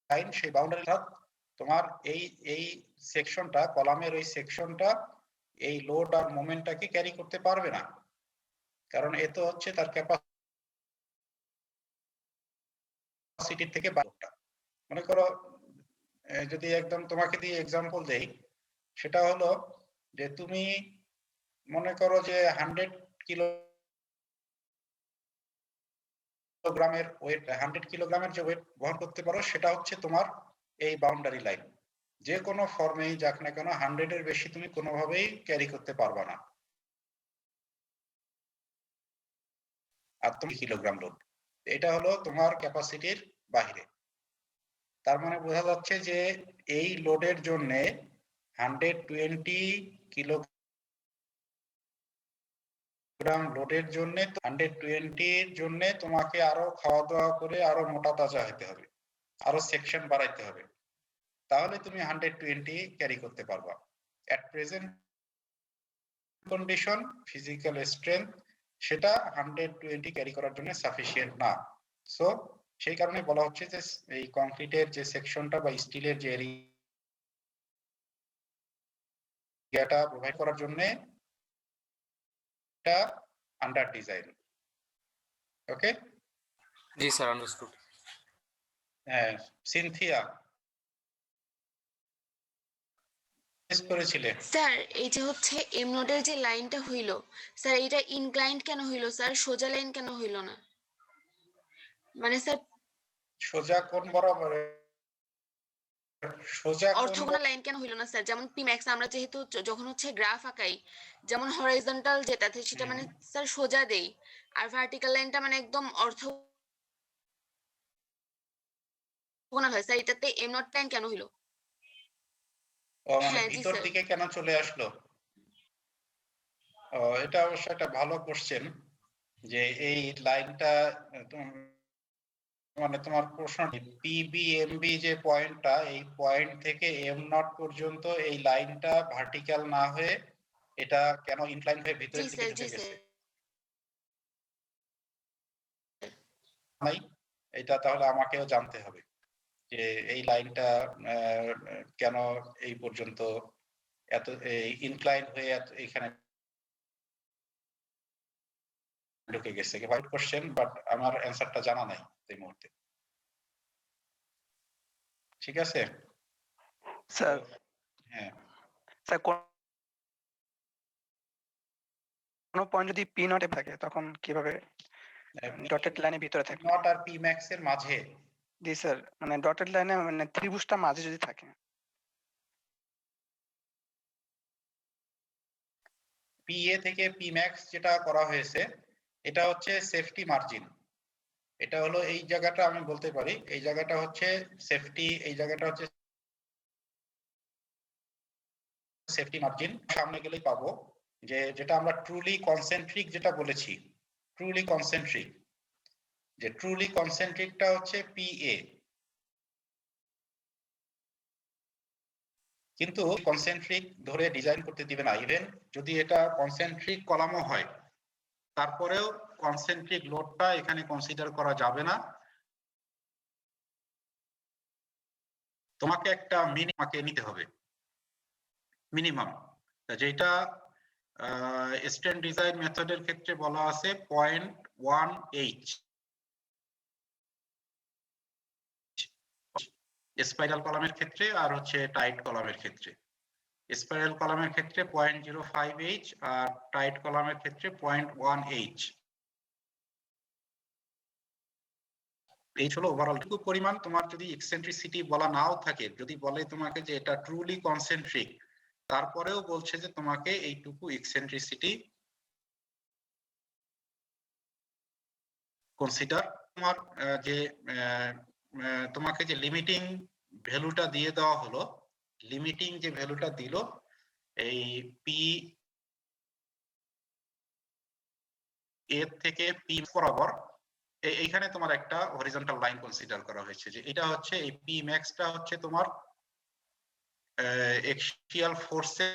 লাইন, সেই বাউন্ডারি তোমার এই সেকশনটা কলামের ওই সেকশনটা এই লোড আর মোমেন্টটাকে ক্যারি করতে পারবে না, কারণ এ তো হচ্ছে তার ক্যাপাসিটি থেকে বারোটা। মনে করো যদি একদম তোমাকে দিয়ে এক্সাম্পল দেই, সেটা হলো যে তুমি মনে করো যে 100 কিলোগ্রামের ওয়েট, 100 কিলোগ্রামের যে ওয়েট বহন করতে পারো, সেটা হচ্ছে তোমার এই বাউন্ডারি লাইন। যে কোনো ফর্মেই যাক না কেন 100 এর বেশি তুমি কোনোভাবেই ক্যারি করতে পারবা না। আর তুমি কিলোগ্রাম লোড, এটা হলো তোমার ক্যাপাসিটির বাইরে। তার মানে বোঝা যাচ্ছে যে এই লোডের জন্য 120 কিলোগ্রাম লোডের জন্য 120 জন্য তোমাকে আরো খাওয়া দাওয়া করে আরো মোটা তাজা হতে হবে, আরো সেকশন বাড়াইতে হবে, তাহলে তুমি 120 ক্যারি করতে পারবা। At present condition physical strength সেটা 120 ক্যারি করার জন্য সাফিসিয়েন্ট না। সো সেই কারণে বলা হচ্ছে যে এই কংক্রিটের যে সেকশনটা বা স্টিলের যে এরিয়াটা প্রোভাইড করার জন্য এটা আন্ডার ডিজাইন। ওকে, জি স্যার, আন্ডারস্টুড। হ্যাঁ, সিনথিয়া করেছিলে। স্যার এই যে হচ্ছে এম নোডের যে লাইনটা হইলো স্যার, এটা ইনক্লাইন্ড কেন হইলো স্যার? সোজা লাইন কেন হইলো না? মানে স্যার সোজা কোণ বরাবর, সোজা অর্থগোনাল লাইন কেন হইলো না স্যার? যেমন পি ম্যাক্স আমরা যেহেতু যখন হচ্ছে গ্রাফ আঁকাই, যেমন হরাইজন্টাল যেটা সেটা মানে স্যার সোজা দেই, আর ভার্টিক্যাল লাইনটা মানে একদম অর্থগোনাল হয় স্যার। এটাতে এম নট লাইন কেন হইলো? মানে হ্যাঁ জি ভিতর স্যার। দিকে কেন চলে আসলো? এটা অবশ্য একটা ভালো কোশ্চেন, যে এই লাইনটা মানে তোমার প্রশ্ন পিবিএমবি যে পয়েন্টটা, এই পয়েন্ট থেকে এম নট পর্যন্ত এই লাইনটা ভার্টিক্যাল না হয়ে এটা কেন ইনক্লাইন হয়ে ভিতরের দিকে ঢুকে গেছে? এটা তাহলে আমাকেও জানতে হবে যে এই লাইনটা কেন এই পর্যন্ত এত ইনক্লাইন হয়ে এখানে ঢুকে গেছে। হোয়াইট কোশ্চেন, বাট আমার অ্যানসারটা জানা নাই এই মুহূর্তে। ঠিক আছে স্যার। হ্যাঁ স্যার, কোন পয়েন্ট যদি পি নটে থাকে তখন কিভাবে ডটেড লাইনের ভিতরে থাকে? নট আর পি ম্যাক্স এর মাঝে। জি স্যার, মানে ডটেড লাইনে মানে ত্রিভুজটা মাঝে যদি থাকে। পি এ থেকে পি ম্যাক্স যেটা করা হয়েছে এটা হচ্ছে সেফটি মার্জিন। এটা হলো এই জায়গাটা আমি বলতে পারি, এই জায়গাটা হচ্ছে সেফটি, এই জায়গাটা হচ্ছে সেফটি মার্জিন। সামনে গেলেই পাবো যে যেটা আমরা ট্রুলি কনসেন্ট্রিক যেটা বলেছি, ট্রুলি কনসেন্ট্রিক, যে ট্রুলি কনসেন্ট্রিকটা হচ্ছে পি এ। কিন্তু কনসেন্ট্রিক ধরে ডিজাইন করতে দিবে না, ইভেন যদি এটা কনসেন্ট্রিক কলামও হয় তারপরেও কনসেন্ট্রিক লোডটা এখানে কনসিডার করা যাবে না। তোমাকে একটা মিনিমামকে নিতে হবে, মিনিমাম, যেটা স্ট্যান্ড ডিজাইন মেথডের ক্ষেত্রে বলা আছে 0.1H স্পাইরাল কলামের ক্ষেত্রে, আর হচ্ছে টাইট কলামের ক্ষেত্রে। স্পাইরাল কলামের ক্ষেত্রে 0.05H আর টাইট কলামের ক্ষেত্রে 0.1H। এই হলো ওভারঅল পরিমাণ। তোমার যদি এক্সেন্ট্রিসিটি বলা নাও থাকে, যদি বলে তোমাকে যে এটা ট্রুলি কনসেন্ট্রিক, তারপরেও বলছে যে তোমাকে এইটুকু এক্সেন্ট্রিসিটি কনসিডার। তোমার যে তোমাকে যে লিমিটিং ভ্যালুটা দিয়ে দেওয়া হলো, লিমিটিং যে ভ্যালুটা দিল, এই পি এর থেকে পি বরাবর এইখানে তোমার একটা হরিজন্টাল লাইন কনসিডার করা হয়েছে, যে এটা হচ্ছে এই পি ম্যাক্সটা হচ্ছে তোমার এক্সিয়াল ফোর্সের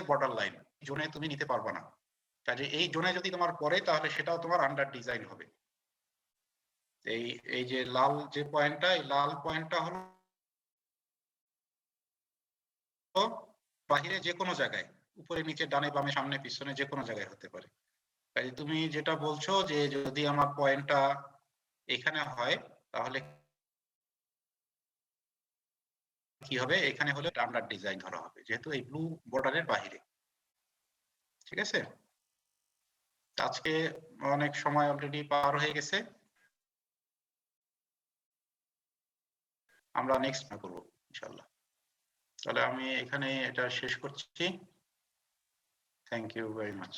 বর্ডার লাইন, জোনে তুমি নিতে পারবে না। কাজে এই জোনে যদি তোমার পড়ে তাহলে সেটাও তোমার আন্ডার ডিজাইন হবে। এই যে লাল যে পয়েন্টটা, এই লাল পয়েন্টটা হলো বাহিরে যে কোনো জায়গায়, উপরে নিচে ডানে বামে সামনে পিছনে যে কোনো জায়গায় হতে পারে। তাই তুমি যেটা বলছো যে যদি আমার পয়েন্টটা এখানে হয় তাহলে কি হবে, এখানে হলে আন্ডার ডিজাইন ধরা হবে যেহেতু এই ব্লু বর্ডারের বাহিরে। ঠিক আছে, আজকে অনেক সময় অলরেডি পার হয়ে গেছে, আমরা নেক্সট না করবো ইনশাআল্লাহ। তাহলে আমি এখানে এটা শেষ করছি। Thank you very much.